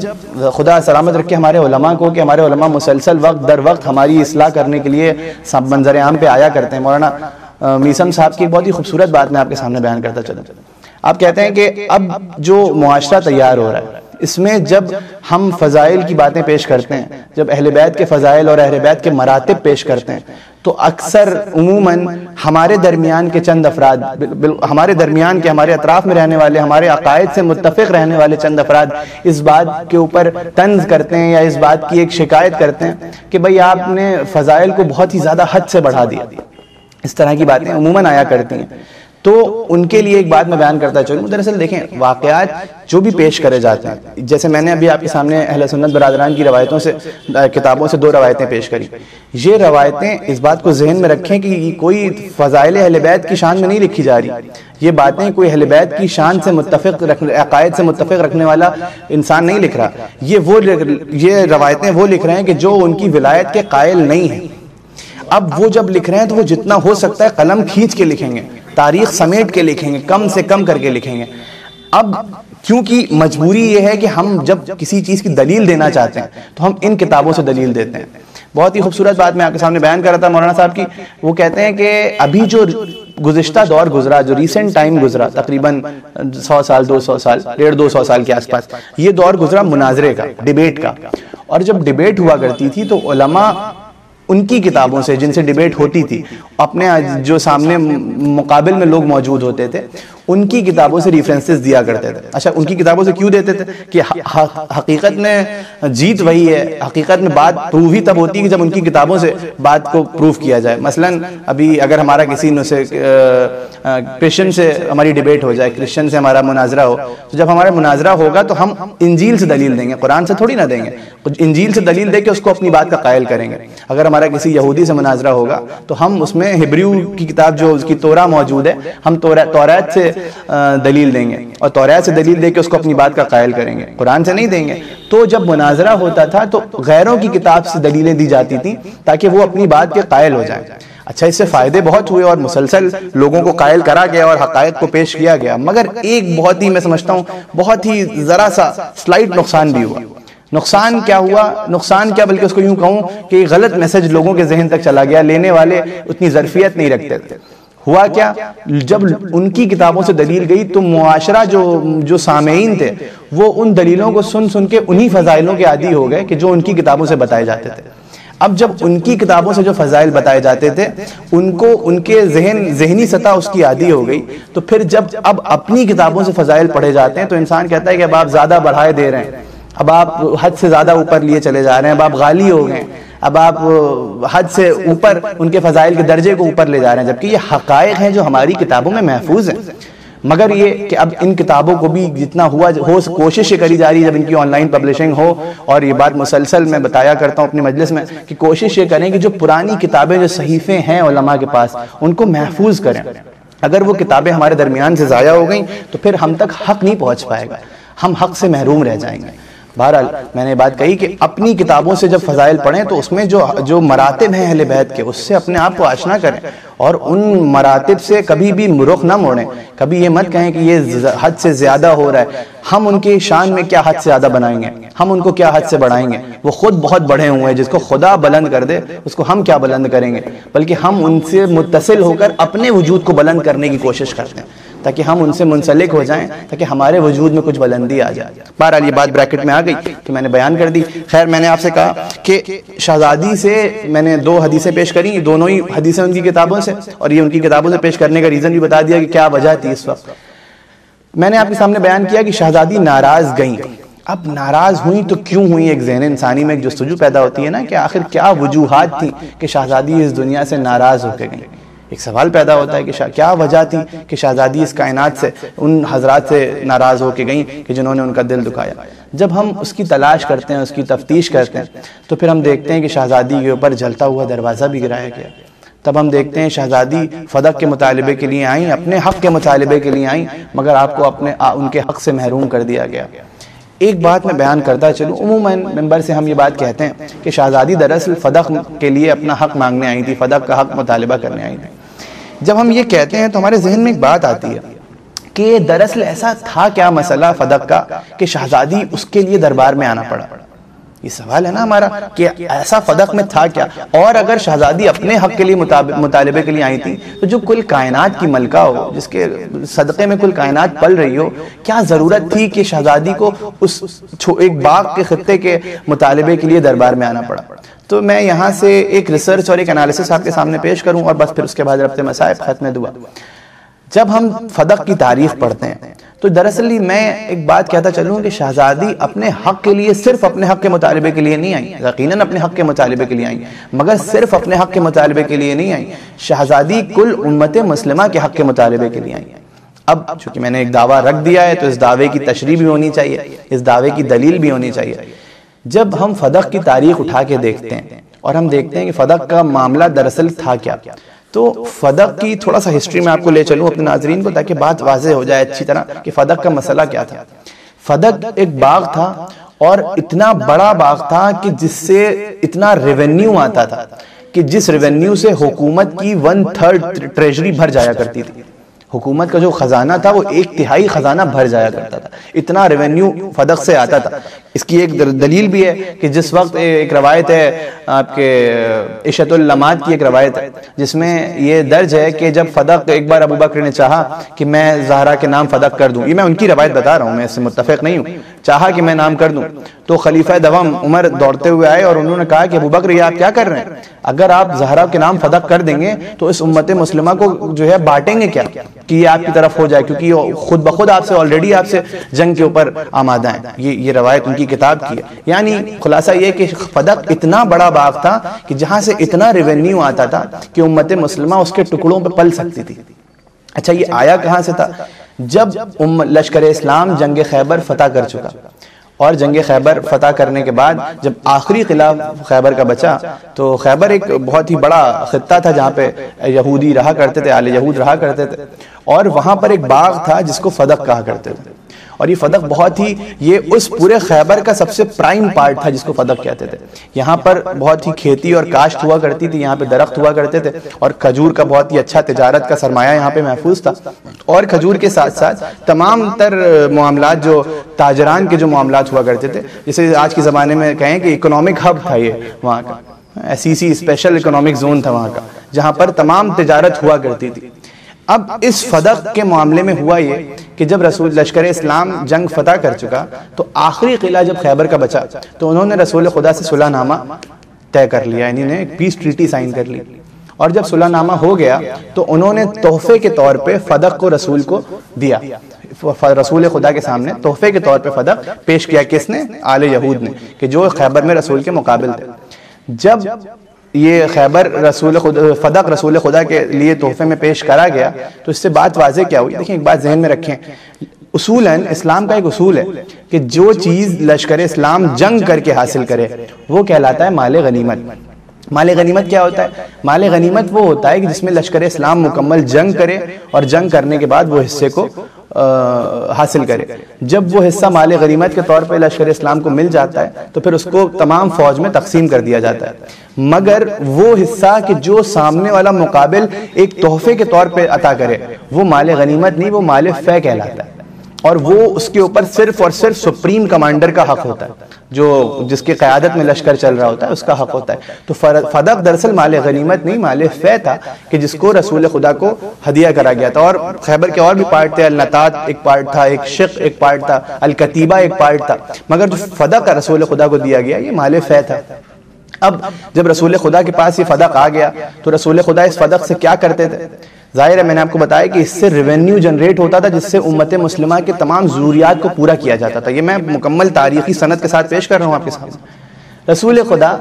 خدا سلامت رکھے ہمارے علماء کو، کہ ہمارے علماء مسلسل وقت در وقت ہماری اصلاح کرنے کے لیے منظر عام پہ آیا کرتے ہیں. مولانا میثم صاحب کی ایک بہت ہی خوبصورت بات میں آپ کے سامنے بیان کرتا چلوں. آپ کہتے ہیں کہ اب جو معاشرہ تیار ہو رہا ہے اس میں جب ہم فضائل کی باتیں پیش کرتے ہیں، جب اہل بیت کے فضائل اور اہل بیت کے مراتب پیش کرتے ہیں تو اکثر عموماً ہمارے درمیان کے چند افراد، ہمارے درمیان کے ہمارے اطراف میں رہنے والے، ہمارے عقائد سے متفق رہنے والے چند افراد اس بات کے اوپر طنز کرتے ہیں یا اس بات کی ایک شکایت کرتے ہیں کہ بھئی آپ نے فضائل کو بہت ہی زیادہ حد سے بڑھا دیا. اس طرح کی باتیں عموماً آیا کرتی ہیں. تو ان کے لیے ایک بات میں بیان کرتا چلوں. دراصل دیکھیں واقعات جو بھی پیش کرے جاتے ہیں، جیسے میں نے ابھی آپ کے سامنے اہل سنت برادران کی روایتوں سے، کتابوں سے 2 روایتیں پیش کری. یہ روایتیں اس بات کو ذہن میں رکھیں کہ کوئی فضائل اہل بیت کی شان میں نہیں لکھی جا رہی. یہ باتیں کوئی اہل بیت کی شان سے متفق عقائد سے متفق رکھنے والا انسان نہیں لکھ رہا. یہ روایتیں وہ لکھ رہے ہیں کہ جو ان کی ولایت کے قائل نہیں ہیں. اب وہ جب لکھ رہے ہیں تو وہ جتنا ہو سکتا ہے قلم کھینچ کے لکھیں گے، تاریخ سمیٹ کے لکھیں گے، کم سے کم کر کے لکھیں گے. اب کیونکہ مجبوری یہ ہے کہ ہم جب کسی چیز کی دلیل دینا چاہتے ہیں تو ہم ان کتابوں سے دلیل دیتے ہیں. بہت ہی خوبصورت بات میں آپ کے سامنے بیان کر رہا تھا مولانا صاحب کی. وہ کہتے ہیں کہ ابھی جو گزشتہ دور گزرا، جو ریسنٹ ٹائم گزرا، تقریباً 100 سال 200 سال 150 سال کے آس پاس یہ دور گزرا مناظرے کا، ڈیبیٹ کا. اور جب ڈیبیٹ ہوا کرتی تھی تو علماء ان کی کتابوں سے جن سے ڈیبیٹ ہوتی تھی، اپنے جو سامنے مقابل میں لوگ موجود ہوتے تھے ان کی کتابوں سے ریفرنسز دیا کرتے تھے. اچھا ان کی کتابوں سے کیوں دیتے تھے؟ کہ حقیقت میں جیت وہی ہے, حقیقت میں بات پروو ہی تب ہوتی ہے کہ جب ان کی کتابوں سے بات کو پروو کیا جائے. مثلا ابھی اگر ہمارا کسی کرسچن سے ہماری ڈیبیٹ ہو جائے, کرسچن سے ہمارا مناظرہ ہو, تو جب ہمارا مناظرہ ہوگا تو ہم انجیل سے دلیل دیں گے, قرآن سے تھوڑی نہ دیں گے. انجیل سے دلیل دے کے اس کو اپنی بات کا قائل کریں گے. اگر ہمارا کسی یہودی سے مناظرہ ہوگا تو ہم اس میں ہبریو کی کتاب جو اس کی تورا موجود ہے, ہم توریت سے دلیل دیں گے, اور توریت سے دلیل دے کے اس کو اپنی بات کا قائل کریں گے, قرآن سے نہیں دیں گے. تو جب مناظرہ ہوتا تھا تو غیروں کی کتاب سے دلیلیں دی جاتی تھیں تاکہ وہ اپنی بات کے قائل ہو جائیں. اچھا اس سے فائدے بہت ہوئے اور مسلسل لوگوں کو قائل کرا گیا اور حقائق کو پیش کیا گیا, مگر ایک بہت ہی میں سمجھتا ہوں بہت ہی ذرا سا سلائٹ نقصان بھی ہوا. نقصان کیا ہوا؟ نقصان کیا بلکہ اس کو یوں کہوں کہ غلط میسج لوگوں کے ذہن تک چلا گیا, لینے والے اتنی ظرفیت نہیں رکھتے تھے. ہوا کیا, جب ان کی کتابوں سے دلیل گئی تو معاشرہ جو سامعین تھے وہ ان دلیلوں کو سن کے انہی فضائلوں کے عادی ہو گئے کہ جو ان کی کتابوں سے بتائے جاتے تھے. اب جب ان کی کتابوں سے جو فضائل بتائے جاتے تھے ان کے ذہنی سطح اس کی عادی ہو گئی, تو پھر جب اب اپنی کتابوں سے فضائل پڑھے جاتے ہیں تو انسان کہتا ہے کہ اب آپ زیادہ بڑھائے دے رہے ہیں, اب آپ حد سے زیادہ اوپر لیے چلے جا رہے ہیں, اب آپ غالی ہو گئے, اب آپ حد سے اوپر ان کے فضائل کے درجے کو اوپر لے جا رہے ہیں, جبکہ یہ حقائق ہیں جو ہماری کتابوں میں محفوظ ہیں. مگر یہ کہ اب ان کتابوں کو بھی جتنا ہو کوشش یہ کری جا رہی ہے, جب ان کی آن لائن پبلشنگ ہو, اور یہ بات مسلسل میں بتایا کرتا ہوں اپنی مجلس میں کہ کوشش یہ کریں کہ جو پرانی کتابیں جو صحیفے ہیں علماء کے پاس ان کو محفوظ کریں. اگر وہ کتابیں ہمارے درمیان سے ضائع ہو گئیں تو پھر ہم تک حق نہیں پہنچ پائے گا, ہم حق سے محروم رہ جائیں گے. بہرحال میں نے بات کہی کہ اپنی کتابوں سے جب فضائل پڑھیں تو اس میں جو مراتب ہیں اہل بیت کے, اس سے اپنے آپ کو آشنا کریں, اور ان مراتب سے کبھی بھی رخ نہ موڑیں. کبھی یہ مت کہیں کہ یہ حد سے زیادہ ہو رہا ہے, ہم ان کی شان میں کیا حد سے زیادہ بنائیں گے, ہم ان کو کیا حد سے بڑھائیں گے. وہ خود بہت بڑھے ہوئے ہیں, جس کو خدا بلند کر دے اس کو ہم کیا بلند کریں گے, بلکہ ہم ان سے متصل ہو کر اپنے وجود کو بلند کرنے کی کوشش کرتے ہیں تاکہ ہم ان سے منسلک ہو جائیں, تاکہ ہمارے وجود میں کچھ بلندی آ جائے. بہرحال یہ بات بریکٹ میں آ گئی کہ میں نے بیان کر دی. خیر میں نے آپ سے کہا کہ شہزادی سے میں نے 2 حدیثیں پیش کری, دونوں ہی حدیثیں ان کی کتابوں سے, اور یہ ان کی کتابوں سے پیش کرنے کا ریزن بھی بتا دیا کہ کیا وجہ تھی. اس وقت میں نے آپ کے سامنے بیان کیا کہ شہزادی ناراض گئیں. اب ناراض ہوئی تو کیوں ہوئی؟ ایک ذہن انسانی میں ایک جستجو پیدا ہوتی ہے نا کہ آخر کیا وجوہات تھیں کہ شہزادی اس دنیا سے ناراض ہو کے گئیں. ایک سوال پیدا ہوتا ہے کہ کیا وجہ تھی کہ شہزادی اس کائنات سے ان حضرات سے ناراض ہو کے گئیں کہ جنہوں نے ان کا دل دکھایا. جب ہم اس کی تلاش کرتے ہیں, اس کی تفتیش کرتے ہیں, تو پھر ہم دیکھتے ہیں کہ شہزادی کے اوپر جلتا ہوا دروازہ بھی گرایا گیا. تب ہم دیکھتے ہیں شہزادی فدق کے مطالبے کے لیے آئیں, اپنے حق کے مطالبے کے لیے آئیں, مگر آپ کو ان کے حق سے محروم کر دیا گیا. ایک بات میں بیان کرتا چلوں, عموماً ممبر سے ہم یہ بات کہتے ہیں کہ شہزادی دراصل فدق کے لیے اپنا حق مانگنے آئی تھی, فدق کا حق مطالبہ کرنے آئی تھی. جب ہم یہ کہتے ہیں تو ہمارے ذہن میں ایک بات آتی ہے کہ دراصل ایسا تھا کیا مسئلہ فدق کا کہ شہزادی اس کے لیے دربار میں آنا پڑا. یہ سوال ہے نا ہمارا کہ ایسا فدق میں تھا کیا, اور اگر شہزادی اپنے حق کے لیے مطالبے کے لیے آئی تھی تو جو کل کائنات کی ملکہ ہو, جس کے صدقے میں کل کائنات پل رہی ہو, کیا ضرورت تھی کہ شہزادی کو اس ایک باغ کے خطے کے مطالبے کے لیے دربار میں آنا پڑا. تو میں یہاں سے ایک ریسرچ اور ایک انالیسس آپ کے سامنے پیش کروں, اور بس پھر اس کے بعد ربط مصائب ختم دعا. جب ہم فدق کی تاریخ پڑھتے ہیں تو دراصل میں ایک بات کہتا چلوں کہ شہزادی اپنے حق کے لیے, صرف اپنے حق کے مطالبے کے لیے نہیں آئیں, یقیناً اپنے حق کے مطالبے کے لیے آئیں, مگر صرف اپنے حق کے مطالبے کے لیے نہیں آئیں, شہزادی کل امت مسلمہ کے حق کے مطالبے کے لیے آئیں. اب چونکہ میں نے ایک دعویٰ رکھ دیا ہے تو اس دعوے کی تشریح بھی ہونی چاہیے, اس دعوے کی دلیل بھی ہونی چاہیے. جب ہم فدق کی تاریخ اٹھا کے دیکھتے ہیں اور ہم دیکھتے ہیں کہ فدق کا معاملہ دراصل تھا کیا, تو فدق کی تھوڑا سا ہسٹری میں آپ کو لے چلوں اپنے ناظرین کو, تاکہ بات واضح ہو جائے اچھی طرح کہ فدق کا مسئلہ کیا تھا. فدق ایک باغ تھا, اور اتنا بڑا باغ تھا کہ جس سے اتنا ریونیو آتا تھا کہ جس ریونیو سے حکومت کی 1/3 ٹریجری بھر جایا کرتی تھی. حکومت کا جو خزانہ تھا وہ 1/3 خزانہ بھر جایا کرتا تھا, اتنا ریونیو فدق سے آتا تھا. اس کی ایک دلیل بھی ہے کہ جس وقت ایک روایت ہے آپ کے عشت اللمات کی ایک روایت ہے جس میں یہ درج ہے کہ جب فدق ایک بار ابو بکر نے چاہا کہ میں زہرا کے نام فدق کر دوں، یہ میں ان کی روایت بتا رہا ہوں، میں اس سے متفق نہیں ہوں، چاہا کہ میں نام کر دوں، تو خلیفہ دوم عمر دوڑتے ہوئے آئے اور انہوں نے کہا کہ ابو بکر یہ آپ کیا کر رہے ہیں؟ اگر آپ زہرا کے نام فدق کر دیں گے تو اس امت مسلمہ کو جو ہے بانٹیں گے کیا کہ یہ آپ کی طرف ہو جائے، کیونکہ یہ خود بخود آپ سے آلریڈی آپ سے جنگ کے اوپر آمادہ ہیں۔ یہ روایت ان کی کتاب کی ہے۔ یعنی خلاصہ یہ کہ فدق اتنا بڑا باغ تھا کہ جہاں سے اتنا ریونیو آتا تھا کہ امت مسلمہ اس کے ٹکڑوں پہ پل سکتی تھی۔ اچھا یہ آیا کہاں سے تھا؟ جب لشکر اسلام جنگ خیبر فتح کر چکا، اور جنگ خیبر فتح کرنے کے بعد جب آخری قلعہ خیبر کا بچا، تو خیبر ایک بہت ہی بڑا خطہ تھا جہاں پہ یہودی رہا کرتے تھے، آل یہود رہا کرتے تھے، اور وہاں پر ایک باغ تھا جس کو فدق کہا کرتے تھے، اور یہ فدق بہت ہی یہ اس پورے خیبر کا سب سے پرائم پارٹ تھا جس کو فدق کہتے تھے۔ یہاں پر بہت ہی کھیتی اور کاشت ہوا کرتی تھی، یہاں پہ درخت ہوا کرتے تھے، اور کھجور کا بہت ہی اچھا تجارت کا سرمایہ یہاں پہ محفوظ تھا، اور کھجور کے ساتھ ساتھ تمام تر معاملات جو تاجران کے جو معاملات ہوا کرتے تھے، جسے آج کے زمانے میں کہیں کہ اکنامک ہب تھا یہ وہاں کا، SEC اسپیشل اکنامک زون تھا وہاں کا، جہاں پر تمام تجارت ہوا کرتی تھی۔ اب اس فدق کے معاملے میں ہوا یہ کہ جب لشکر اسلام جنگ فتح کر چکا تو آخری قلعہ جب خیبر کا بچا تو انہوں نے رسول خدا سے صلح نامہ طے کر لیا، یعنی نے ایک پیس ٹریٹی سائن کر لی، اور جب صلح نامہ ہو گیا تو انہوں نے تحفے کے طور پہ فدق کو رسول کو دیا، رسول خدا کے سامنے تحفے کے طور پہ فدق پیش کیا۔ کس نے؟ آل یہود نے، کہ جو خیبر میں رسول کے مقابل تھے۔ جب یہ خیبر فدق رسول خدا کے لیے تحفے میں پیش کرا گیا تو اس سے بات واضح کیا ہوئی؟ دیکھیں ایک بات ذہن میں رکھیں، اصولاً اسلام کا ایک اصول ہے کہ جو چیز لشکر اسلام جنگ کر کے حاصل کرے وہ کہلاتا ہے مال غنیمت۔ مال غنیمت کیا ہوتا ہے؟ مال غنیمت وہ ہوتا ہے کہ جس میں لشکر اسلام مکمل جنگ کرے اور جنگ کرنے کے بعد وہ حصے کو حاصل کرے۔ جب وہ حصہ مال غنیمت کے طور پہ لشکر اسلام کو مل جاتا ہے تو پھر اس کو تمام فوج میں تقسیم کر دیا جاتا ہے، مگر وہ حصہ کہ جو سامنے والا مقابل ایک تحفے کے طور پہ عطا کرے وہ مال غنیمت نہیں، وہ مال فے کہلاتا ہے، اور وہ اس کے اوپر صرف اور صرف سپریم کمانڈر کا حق ہوتا ہے، جو جس کی قیادت میں لشکر چل رہا ہوتا ہے اس کا حق ہوتا ہے۔ تو فدق دراصل مال غنیمت نہیں، مال فے تھا کہ جس کو رسول خدا کو ہدیہ کرا گیا تھا۔ اور خیبر کے اور بھی پارٹ تھے، النطاط ایک پارٹ تھا، ایک شق ایک پارٹ تھا، الکتیبہ ایک پارٹ تھا، مگر جو فدق رسول خدا کو دیا گیا یہ مال فے تھا۔ اب جب رسول خدا کے پاس یہ فدق آ گیا تو رسول خدا اس فدق سے کیا کرتے تھے؟ ظاہر ہے میں نے آپ کو بتایا کہ اس سے ریونیو جنریٹ ہوتا تھا جس سے امت مسلمہ کے تمام ضروریات کو پورا کیا جاتا تھا۔ یہ میں مکمل تاریخی سند کے ساتھ پیش کر رہا ہوں آپ کے سامنے۔ رسول خدا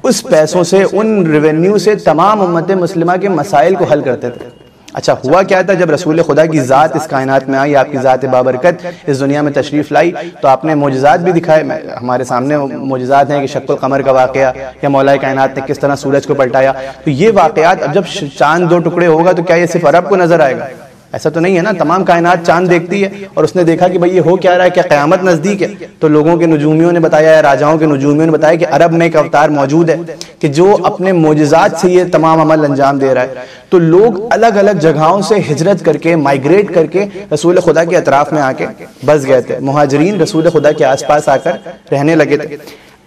اس پیسوں سے، ان ریونیو سے تمام امت مسلمہ کے مسائل کو حل کرتے تھے۔ اچھا ہوا کیا تھا؟ جب رسول خدا کی ذات اس کائنات میں آئی، آپ کی ذات بابرکت اس دنیا میں تشریف لائی تو آپ نے معجزات بھی دکھائے، ہمارے سامنے معجزات ہیں کہ شق القمر کا واقعہ یا مولا کائنات نے کس طرح سورج کو پلٹایا۔ تو یہ واقعات اب جب چاند دو ٹکڑے ہوگا تو کیا یہ صرف عرب کو نظر آئے گا؟ ایسا تو نہیں ہے نا، تمام کائنات چاند دیکھتی ہے اور اس نے دیکھا کہ بھئی یہ ہو کیا رہا ہے، کیا قیامت نزدیک ہے؟ تو لوگوں کے نجومیوں نے بتایا یا راجاؤں کے نجومیوں نے بتایا کہ عرب میں ایک اوتار موجود ہے کہ جو اپنے معجزات سے یہ تمام عمل انجام دے رہا ہے۔ تو لوگ الگ الگ جگہوں سے ہجرت کر کے، مائگریٹ کر کے رسول خدا کے اطراف میں آ کے بس گئے تھے، مہاجرین رسول خدا کے آس پاس آ کر رہنے لگے تھے۔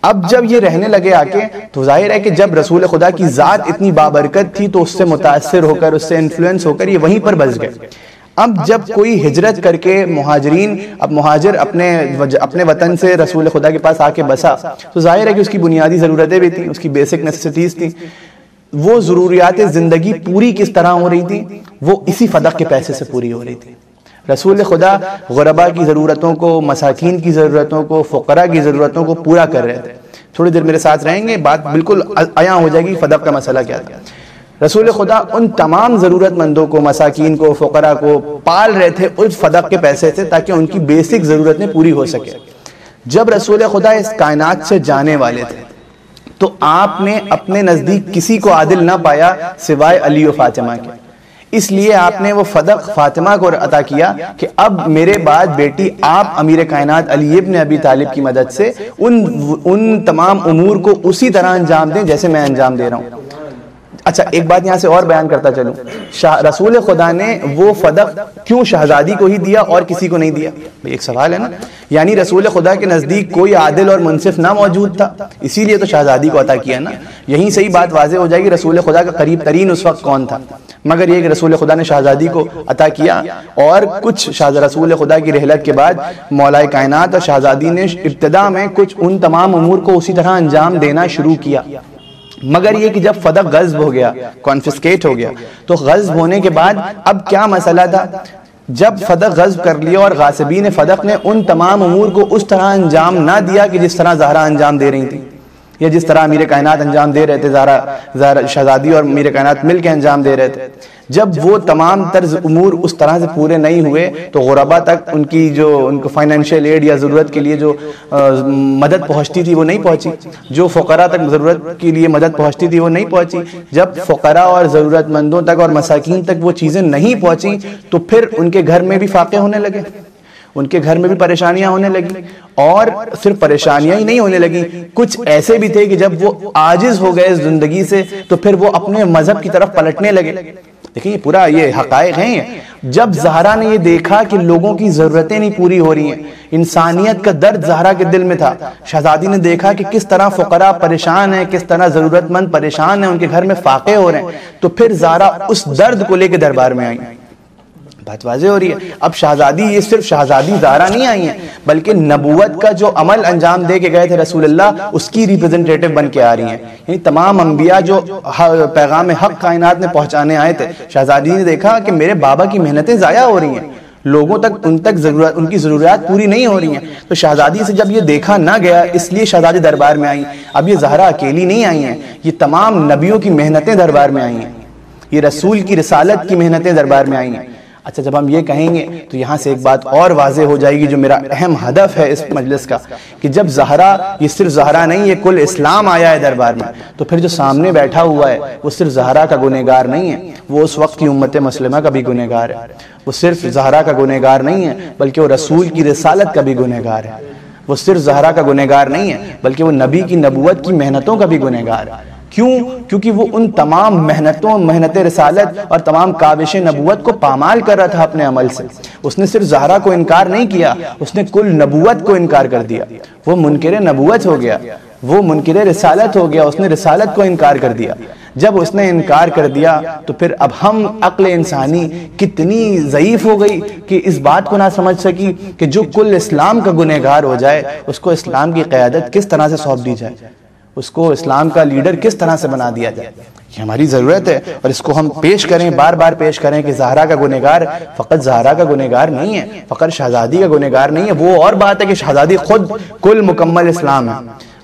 اب جب یہ رہنے لگے آ کے تو ظاہر ہے کہ جب رسول خدا کی ذات اتنی بابرکت تھی تو اس سے متاثر ہو کر، اس سے انفلوئنس ہو کر یہ وہیں پر بس گئے۔ اب جب کوئی ہجرت کر کے مہاجرین، اب مہاجر اپنے وطن سے رسول خدا کے پاس آ کے بسا تو ظاہر ہے کہ اس کی بنیادی ضرورتیں بھی تھیں، اس کی بیسک نیسیسٹیز تھیں۔ وہ ضروریات زندگی پوری کس طرح ہو رہی تھی؟ وہ اسی فدق کے پیسے سے پوری ہو رہی تھی۔ رسول خدا غربا کی ضرورتوں کو، مساکین کی ضرورتوں کو، فقراء کی ضرورتوں کو پورا کر رہے تھے۔ تھوڑی دیر میرے ساتھ رہیں گے، بات بالکل عیاں ہو جائے گی فدق کا مسئلہ کیا تھا۔ رسول خدا ان تمام ضرورت مندوں کو، مساکین کو، فقراء کو پال رہے تھے اس فدق کے پیسے سے تاکہ ان کی بیسک ضرورتیں پوری ہو سکے۔ جب رسول خدا اس کائنات سے جانے والے تھے تو آپ نے اپنے نزدیک کسی کو عادل نہ پایا سوائے علی و فاطمہ کے، اس لیے آپ نے وہ فدق فاطمہ کو عطا کیا کہ اب میرے بعد بیٹی آپ امیر کائنات علی ابن ابی طالب کی مدد سے ان تمام امور کو اسی طرح انجام دیں جیسے میں انجام دے رہا ہوں۔ اچھا ایک بات یہاں سے اور بیان کرتا چلوں، رسول خدا نے وہ فدق کیوں شہزادی کو ہی دیا اور کسی کو نہیں دیا؟ ایک سوال ہے نا، یعنی رسول خدا کے نزدیک کوئی عادل اور منصف نہ موجود تھا، اسی لیے تو شہزادی کو عطا کیا نا۔ یہیں سے ہی بات واضح ہو جائے گی رسول خدا کا قریب ترین اس وقت کون تھا، مگر یہ کہ رسول خدا نے شہزادی کو عطا کیا، اور کچھ رسول خدا کی رحلت کے بعد مولا کائنات اور شہزادی نے ابتدا میں کچھ ان تمام امور کو اسی طرح انجام دینا شروع کیا، مگر یہ کہ جب فدق غصب ہو گیا، کانفسکیٹ ہو گیا، تو غصب ہونے کے بعد اب کیا مسئلہ تھا؟ جب فدق غصب کر لیا اور غاصبین فدق نے ان تمام امور کو اس طرح انجام نہ دیا کہ جس طرح زہرا انجام دے رہی تھی، یا جس طرح امیر کائنات انجام دے رہے تھے، زہرا شہزادی اور امیر کائنات مل کے انجام دے رہے تھے، جب وہ تمام طرز امور اس طرح سے پورے نہیں ہوئے تو غربا تک ان کو فائنینشیل ایڈ یا ضرورت کے لیے جو مدد پہنچتی تھی وہ نہیں پہنچی، جو فقراء تک ضرورت کے لیے مدد پہنچتی تھی وہ نہیں پہنچی۔ جب فقراء اور ضرورت مندوں تک اور مساکین تک وہ چیزیں نہیں پہنچی تو پھر ان کے گھر میں بھی فاقے ہونے لگے، ان کے گھر میں بھی پریشانیاں ہونے لگی، اور صرف پریشانیاں ہی نہیں ہونے لگی، کچھ ایسے بھی تھے کہ جب وہ عاجز ہو گئے زندگی سے تو پھر وہ اپنے مذہب کی طرف پلٹنے لگے۔ دیکھیں یہ پورا یہ حقائق ہیں۔ جب زہرا نے یہ دیکھا کہ لوگوں کی ضرورتیں نہیں پوری ہو رہی ہیں، انسانیت کا درد زہرا کے دل میں تھا، شہزادی نے دیکھا کہ کس طرح فقراء پریشان ہیں، کس طرح ضرورت مند پریشان ہیں، ان کے گھر میں فاقے ہو رہے ہیں، تو پھر زہرا اس درد کو لے کے دربار میں آئی۔ بات واضح ہو رہی ہے۔ اب شہزادی، یہ صرف شہزادی زہرا نہیں آئی ہیں، بلکہ نبوت کا جو عمل انجام دے کے گئے تھے رسول اللہ، اس کی ریپرزنٹیٹو بن کے آ رہی ہیں، یعنی تمام انبیاء جو پیغام حق کائنات میں پہنچانے آئے تھے، شہزادی نے دیکھا کہ میرے بابا کی محنتیں ضائع ہو رہی ہیں، لوگوں تک ان کی ضروریات پوری نہیں ہو رہی ہیں، تو شہزادی سے جب یہ دیکھا نہ گیا، اس لیے شہزادی دربار میں آئی۔ اب یہ زہرا اکیلی نہیں آئی ہیں، یہ تمام نبیوں کی محنتیں دربار میں آئی ہیں، یہ رسول کی رسالت کی محنتیں دربار میں آئی ہیں۔ اچھا جب ہم یہ کہیں گے تو یہاں سے ایک بات اور واضح ہو جائے گی جو میرا اہم ہدف ہے اس مجلس کا، کہ جب زہرا، یہ صرف زہرا نہیں، یہ کل اسلام آیا ہے دربار میں، تو پھر جو سامنے بیٹھا ہوا ہے وہ صرف زہرا کا گنہگار نہیں ہے، وہ اس وقت کی امت مسلمہ کا بھی گنہگار ہے، وہ صرف زہرا کا گنہگار نہیں ہے بلکہ وہ رسول کی رسالت کا بھی گنہگار ہے، وہ صرف زہرا کا گنہگار نہیں ہے بلکہ وہ نبی کی نبوت کی محنتوں کا بھی گنہگار ہے۔ کیوں؟ کیونکہ وہ ان تمام محنت رسالت اور تمام کاوش نبوت کو پامال کر رہا تھا اپنے عمل سے۔ اس نے صرف زہرا کو انکار نہیں کیا، اس نے کل نبوت کو انکار کر دیا، وہ منکر نبوت ہو گیا، وہ منکر رسالت ہو گیا، اس نے رسالت کو انکار کر دیا۔ جب اس نے انکار کر دیا تو پھر اب ہم عقل انسانی کتنی ضعیف ہو گئی کہ اس بات کو نہ سمجھ سکی کہ جو کل اسلام کا گنہگار ہو جائے اس کو اسلام کی قیادت کس طرح سے سونپ دی جائے، اس کو اسلام کا لیڈر کس طرح سے بنا دیا جائے۔ یہ ہماری ضرورت ہے اور اس کو ہم پیش کریں، بار بار پیش کریں کہ زہرا کا گنہگار فقط زہرا کا گنہگار نہیں ہے، فقط شہزادی کا گنہگار نہیں ہے۔ وہ اور بات ہے کہ شہزادی خود کل مکمل اسلام ہے،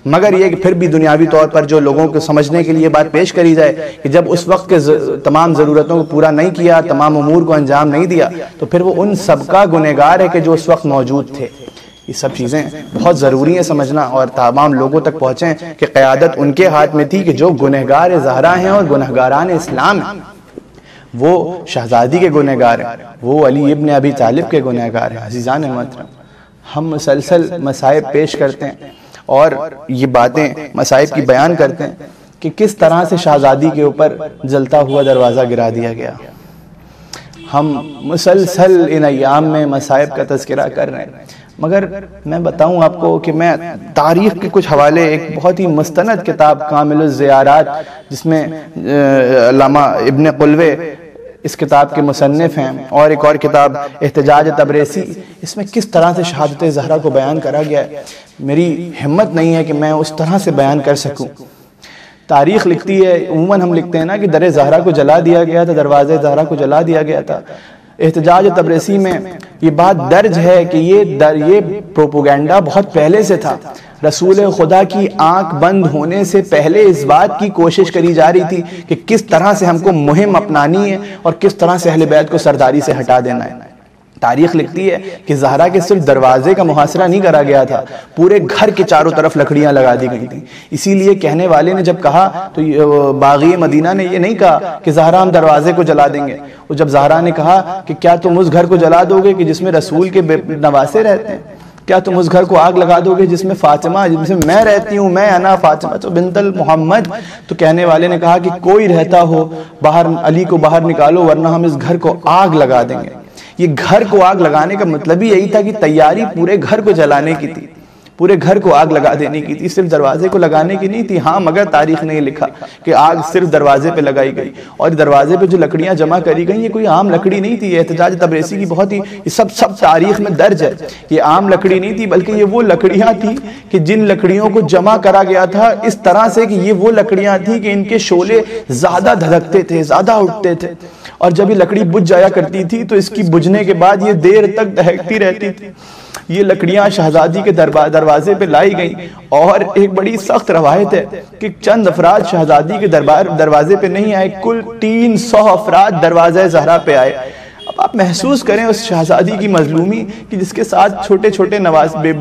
مگر یہ کہ پھر بھی دنیاوی طور پر جو لوگوں کو سمجھنے کے لیے بات پیش کری جائے کہ جب اس وقت کے تمام ضرورتوں کو پورا نہیں کیا، تمام امور کو انجام نہیں دیا، تو پھر وہ ان سب کا گنہگار ہے کہ جو اس وقت موجود تھے۔ یہ سب چیزیں بہت ضروری ہیں سمجھنا اور تمام لوگوں تک پہنچیں کہ قیادت ان کے ہاتھ میں تھی کہ جو گنہگار زہرا ہیں اور گنہگاران اسلام ہیں، وہ شہزادی کے گنہگار ہیں، وہ علی ابن ابی طالب کے گنہگار ہیں۔ عزیزان محترم، ہم مسلسل مصائب پیش کرتے ہیں اور یہ باتیں مصائب کی بیان کرتے ہیں کہ کس طرح سے شہزادی کے اوپر جلتا ہوا دروازہ گرا دیا گیا۔ ہم مسلسل ان ایام میں مصائب کا تذکرہ کر رہے ہیں، مگر میں بتاؤں آپ کو کہ میں تاریخ کے کچھ حوالے، ایک بہت ہی مستند کتاب کامل الزیارات جس میں علامہ ابن قلوے اس کتاب کے مصنف ہیں، اور ایک اور کتاب احتجاج تبریسی، اس میں کس طرح سے شہادت زہرا کو بیان کرا گیا ہے، میری ہمت نہیں ہے کہ میں اس طرح سے بیان کر سکوں۔ تاریخ لکھتی ہے، عموماً ہم لکھتے ہیں نا کہ در زہرا کو جلا دیا گیا تھا، دروازے زہرا کو جلا دیا گیا تھا۔ احتجاج تبریسی میں یہ بات درج ہے کہ یہ پروپوگنڈا بہت پہلے سے تھا۔ رسول خدا کی آنکھ بند ہونے سے پہلے اس بات کی کوشش کری جا رہی تھی کہ کس طرح سے ہم کو مہم اپنانی ہے اور کس طرح سے اہل بیت کو سرداری سے ہٹا دینا ہے۔ تاریخ لکھتی ہے کہ زہرا کے صرف دروازے کا محاصرہ نہیں کرا گیا تھا، پورے گھر کے چاروں طرف لکڑیاں لگا دی گئی تھیں۔ اسی لیے کہنے والے نے جب کہا تو باغی مدینہ نے یہ نہیں کہا کہ زہرا ہم دروازے کو جلا دیں گے، جب زہرا نے کہا کہ کیا تم اس گھر کو جلا دو گے کہ جس میں رسول کے نواسے رہتے ہیں، کیا تم اس گھر کو آگ لگا دو گے جس میں فاطمہ، جس میں میں رہتی ہوں، میں انا فاطمہ تو بنت محمد؟ تو کہنے والے نے کہا کہ کوئی رہتا ہو باہر، علی کو باہر نکالو ورنہ ہم اس گھر کو آگ لگا دیں گے۔ یہ گھر کو آگ لگانے کا مطلب ہی یہی تھا کہ تیاری پورے گھر کو جلانے کی تھی، پورے گھر کو آگ لگا دینے کی تھی، صرف دروازے کو لگانے کی نہیں تھی۔ ہاں مگر تاریخ نے یہ لکھا کہ آگ صرف دروازے پہ لگائی گئی، اور دروازے پہ جو لکڑیاں جمع کری گئیں یہ کوئی عام لکڑی نہیں تھی۔ یہ احتجاج تبریسی کی بہت ہی سب تاریخ میں درج ہے، یہ عام لکڑی نہیں تھی بلکہ یہ وہ لکڑیاں تھی کہ جن لکڑیوں کو جمع کرا گیا تھا اس طرح سے کہ یہ وہ لکڑیاں تھیں کہ ان کے شعلے زیادہ دھڑکتے تھے، زیادہ اٹھتے تھے، اور جب یہ لکڑی بجھ جایا کرتی تھی تو اس کی بجھنے کے بعد یہ دیر تک دہکتی رہتی تھی۔ یہ لکڑیاں شہزادی کے دروازے پہ لائی گئیں، اور ایک بڑی سخت روایت ہے کہ چند افراد شہزادی کے دروازے پہ نہیں آئے، کل 300 افراد دروازہ زہرا پہ آئے۔ اب آپ محسوس کریں اس شہزادی کی مظلومی کہ جس کے ساتھ چھوٹے چھوٹے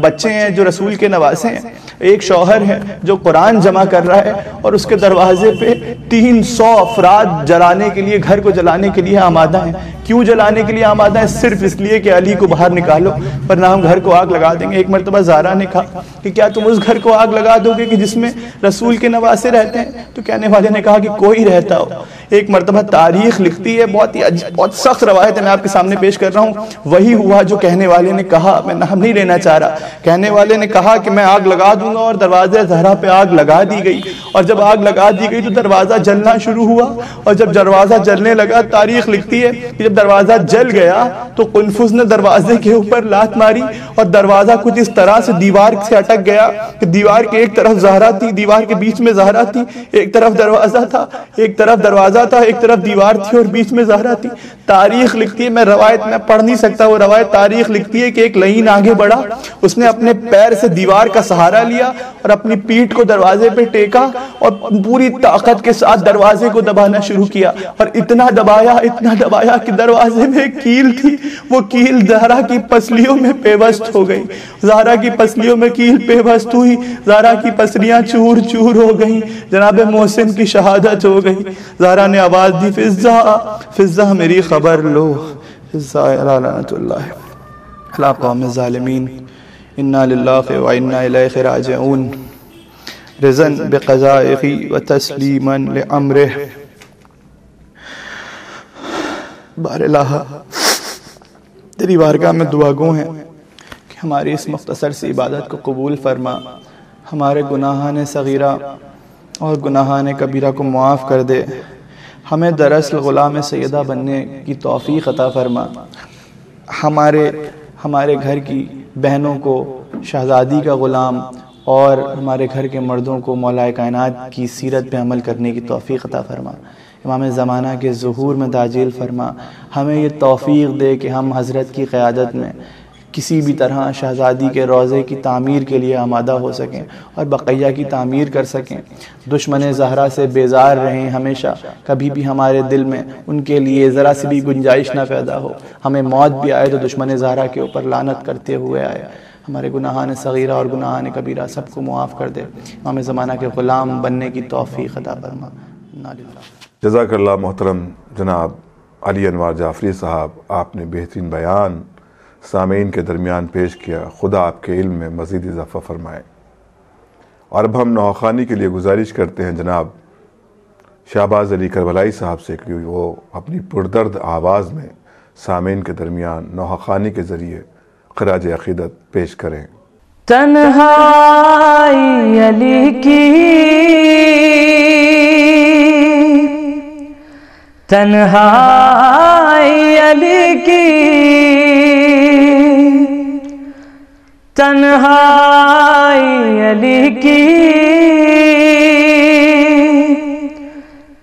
بچے ہیں جو رسول کے نواسے ہیں، ایک شوہر ہے جو قرآن جمع کر رہا ہے، اور اس کے دروازے پہ 300 افراد جلانے کے لیے، گھر کو جلانے کے لیے آمادہ ہیں۔ کیوں جلانے کے لیے آمادہ ہیں؟ صرف اس لیے کہ علی کو باہر نکالو ورنہ ہم گھر کو آگ لگا دیں گے۔ ایک مرتبہ زہرا نے کہا کہ کیا تم اس گھر کو آگ لگا دو گے کہ جس میں رسول کے نواسے رہتے ہیں؟ تو کہنے والے نے کہا کہ کوئی رہتا ہو۔ ایک مرتبہ تاریخ لکھتی ہے، بہت سخت روایت ہے، میں آپ کے سامنے پیش کر رہا ہوں، وہی ہوا جو کہنے والے نے کہا، میں نام نہیں لینا چاہ رہا۔ کہنے والے نے کہا کہ میں آگ لگا دوں گا، اور دروازہ زہرا پہ آگ لگا دی گئی، اور جب آگ لگا دی گئی تو دروازہ جلنا شروع ہوا، اور جب دروازہ جلنے لگا، تاریخ لکھتی ہے کہ جب دروازہ جل گیا تو قنفذ نے دروازے کے اوپر لات ماری، اور دروازہ کچھ اس طرح سے دیوار سے اٹک گیا کہ دیوار کے ایک طرف زہرا تھی، دیوار کے بیچ میں زہرا تھی، ایک طرف دروازہ تھا، ایک طرف دروازہ تھا، ایک طرف دیوار تھی، اور بیچ میں زہرا تھی۔ تاریخ لکھتی ہے، میں روایت میں پڑھ نہیں سکتا وہ روایت، تاریخ لکھتی ہے کہ ایک لعین آگے بڑھا، اس نے اپنے پیر سے دیوار کا سہارا لیا اور اپنی پیٹھ کو دروازے پہ ٹیکا، اور پوری طاقت کے ساتھ دروازے کو دبانا شروع کیا، اور اتنا دبایا کہ دروازے میں ایک کیل تھی، وہ کیل زہرا کی پسلیوں میں پیوست ہو گئی، زہرا کی پسلیوں میں کیل پیوست ہوئی، زہرا کی پسلیاں چور چور ہو گئیں، جناب محسن کی شہادت ہو گئی۔ زہرا نے آواز دی، فضہ میری خبر لو، فضہ لعنت اللہ علی قوم الظالمین، انا للہ و انا الیہ راجعون، رضا بقضائہ و تسلیما لامرہ۔ بار الہ تیری بارگاہ میں دعا گو ہیں کہ ہماری اس مختصر سی عبادت کو قبول فرما، ہمارے گناہان صغیرہ اور گناہان کبیرہ کو معاف کر دے، ہمیں دراصل غلام سیدہ بننے کی توفیق عطا فرما، ہمارے گھر کی بہنوں کو شہزادی کا غلام اور ہمارے گھر کے مردوں کو مولا کائنات کی سیرت پہ عمل کرنے کی توفیق عطا فرما، امام زمانہ کے ظہور میں تاجیل فرما، ہمیں یہ توفیق دے کہ ہم حضرت کی قیادت میں کسی بھی طرح شہزادی کے روضے کی تعمیر کے لیے آمادہ ہو سکیں اور بقیہ کی تعمیر کر سکیں، دشمن زہرا سے بیزار رہیں ہمیشہ، کبھی بھی ہمارے دل میں ان کے لیے ذرا سی بھی گنجائش نہ پیدا ہو، ہمیں موت بھی آئے تو دشمن زہرا کے اوپر لعنت کرتے ہوئے آئے، ہمارے گناہان صغیرہ اور گناہان کبیرہ سب کو معاف کر دے، امام زمانہ کے غلام بننے کی توفیق عطا فرما۔ جزاک اللہ محترم جناب علی انوار جعفری صاحب، آپ نے بہترین بیان سامعین کے درمیان پیش کیا، خدا آپ کے علم میں مزید اضافہ فرمائے۔ اور اب ہم نوحہ کے لیے گزارش کرتے ہیں جناب شہباز علی کربلائی صاحب سے کہ وہ اپنی پردرد آواز میں سامعین کے درمیان نوحہ کے ذریعے خراج عقیدت پیش کریں۔ تنہائی علی کی، تنہائی علی کی، تنہائی علی کی،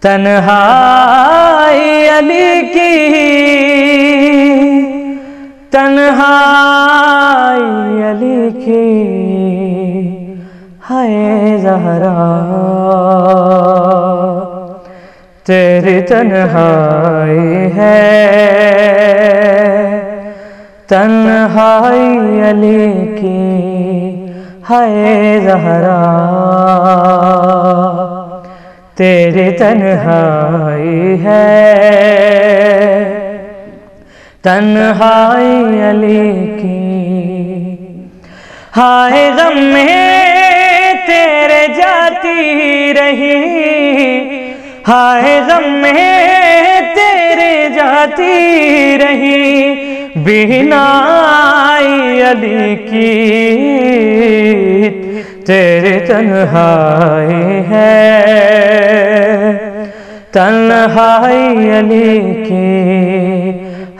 تنہائی علی کی، تنہائی علی کی، ہے زہرا تیری تنہائی ہے، تنہائی علی کی، ہے زہرا تیری تنہائی ہے، تنہائی علی کی، ہائے غم میں تیرے جاتی رہی، ہائے غم میں تیرے جاتی رہی، بینائی علی کی تیرے تنہائی ہے، تنہائی علی کی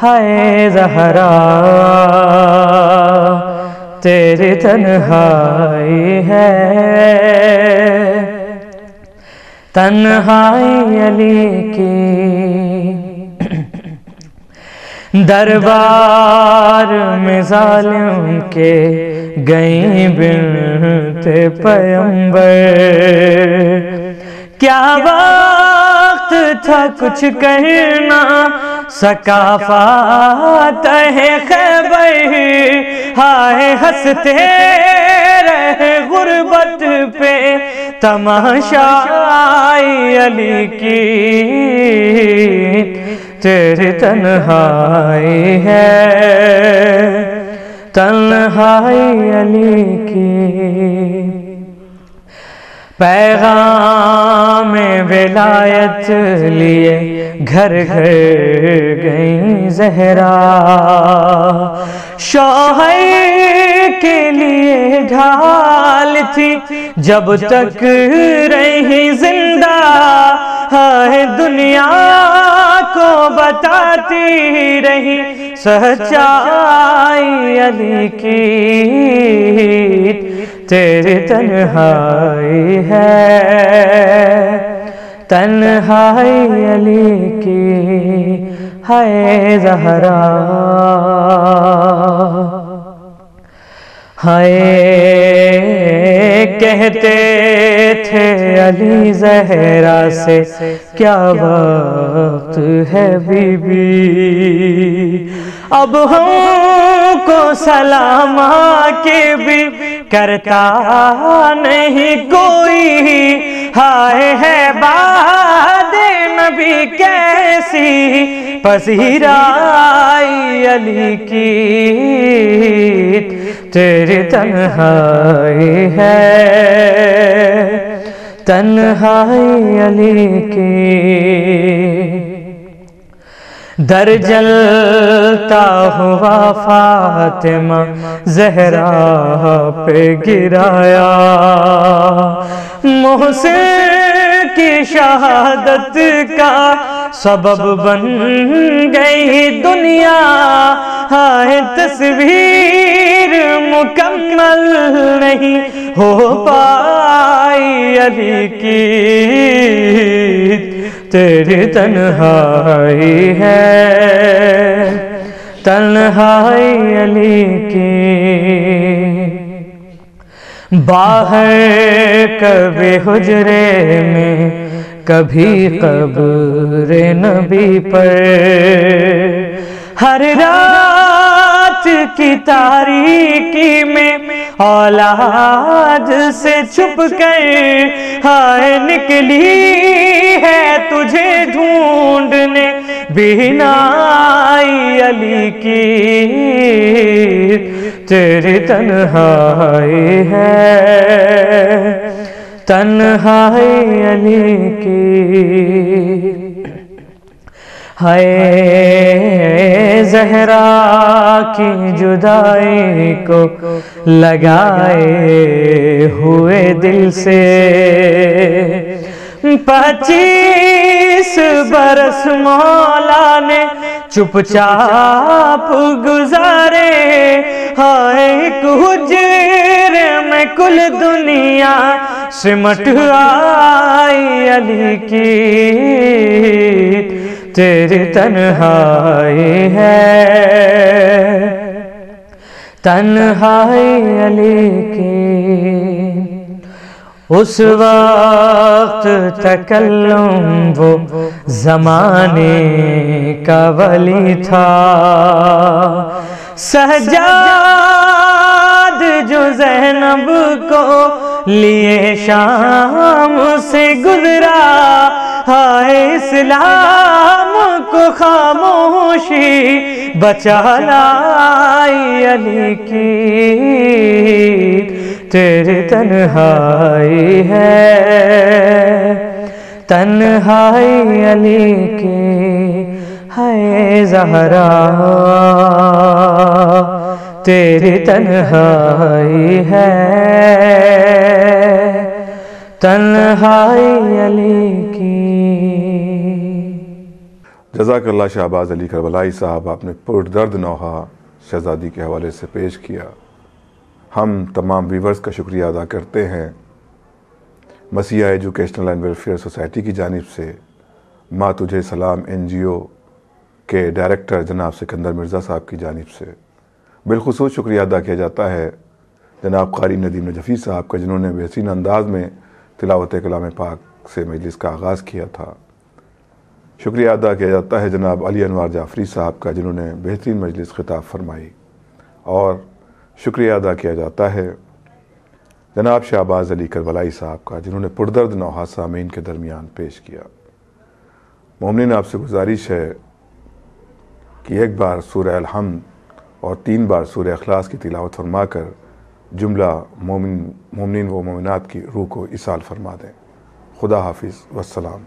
ہے زہرا، تیری تنہائی ہے، تنہائی علی کی۔ دربار میں ظالم کے گئیں بنت پیمبر، کیا وقت تھا کچھ کہنا سکا فاتح خیبر، ہائے ہنستے رہے غربت پہ تماشائی علی کی تیری تنہائی ہے، تنہائی علی کی۔ پیغام ولایت لیے گھر گھر گئیں زہرا، شوہر کے لیے ڈھال تھی جب تک رہی زندہ، ہے دنیا کو بتاتی رہی سچائی علی کی تیری تنہائی ہے، تنہائی علی کی ہے زہرا، ہائے کہتے تھے علی زہرا سے کیا وقت ہے بی بی، اب ہم کو سلام کے بھی کرتا نہیں کوئی، ہائے ہے باد نبی کیسی پذیرائی علی کی تیری تنہائی ہے، تنہائی علی کی۔ در جلتا ہوا فاطمہ زہرا پہ گرایا، محسن کی شہادت کا سبب بن گئی دنیا، ہائے تصویر مکمل نہیں ہو پائی علی کی تیری تنہائی ہے، تنہائی علی کی۔ باہر کبھی حجرے میں کبھی قبر نبی پر، ہر رات کی تاریکی میں اولاد سے چھپ کر ہائے نکلی ہے تجھے ڈھونڈنے بینائی علی کی تیری تنہائی ہے، تنہائی علی کی۔ ہائے زہرا کی جدائی کو لگائے ہوئے دل سے 25 برس مولا نے چپ چاپ گزارے، ہائے ایک حجرے میں کل دنیا سمٹ آئی علی کی تیری تنہائی ہے، تنہائی علی کی۔ اس وقت تکلم وہ زمانے کا ولی تھا، سجاد جو زینب کو لیے شام سے گزرا، ہائے اسلام کو خاموشی بچا لائی علی کی تیری تنہائی ہے، تنہائی علی کی ہے زہرا، تیری تنہائی ہے، تنہائی علی کی۔ جزاک اللہ شہباز علی کربلائی صاحب، آپ نے پردرد نوحہ شہزادی کے حوالے سے پیش کیا۔ ہم تمام ویورز کا شکریہ ادا کرتے ہیں مسیحا ایجوکیشنل اینڈ ویلفیئر سوسائٹی کی جانب سے ماں تجھے سلام NGO کے ڈائریکٹر جناب سکندر مرزا صاحب کی جانب سے۔ بالخصوص شکریہ ادا کیا جاتا ہے جناب قاری ندیم نجفی صاحب کا، جنہوں نے بہترین انداز میں تلاوت کلام پاک سے مجلس کا آغاز کیا تھا۔ شکریہ ادا کیا جاتا ہے جناب علی انوار جعفری صاحب کا، جنہوں نے بہترین مجلس خطاب فرمائی، اور شکریہ ادا کیا جاتا ہے جناب شہباز علی کربلائی صاحب کا، جنہوں نے پردرد نوحہ سامعین کے درمیان پیش کیا۔ مومنین، آپ سے گزارش ہے کہ ایک بار سورہ الحمد اور 3 بار سورہ اخلاص کی تلاوت فرما کر جملہ مومنین و مومنات کی روح کو ایصال فرما دیں۔ خدا حافظ والسلام۔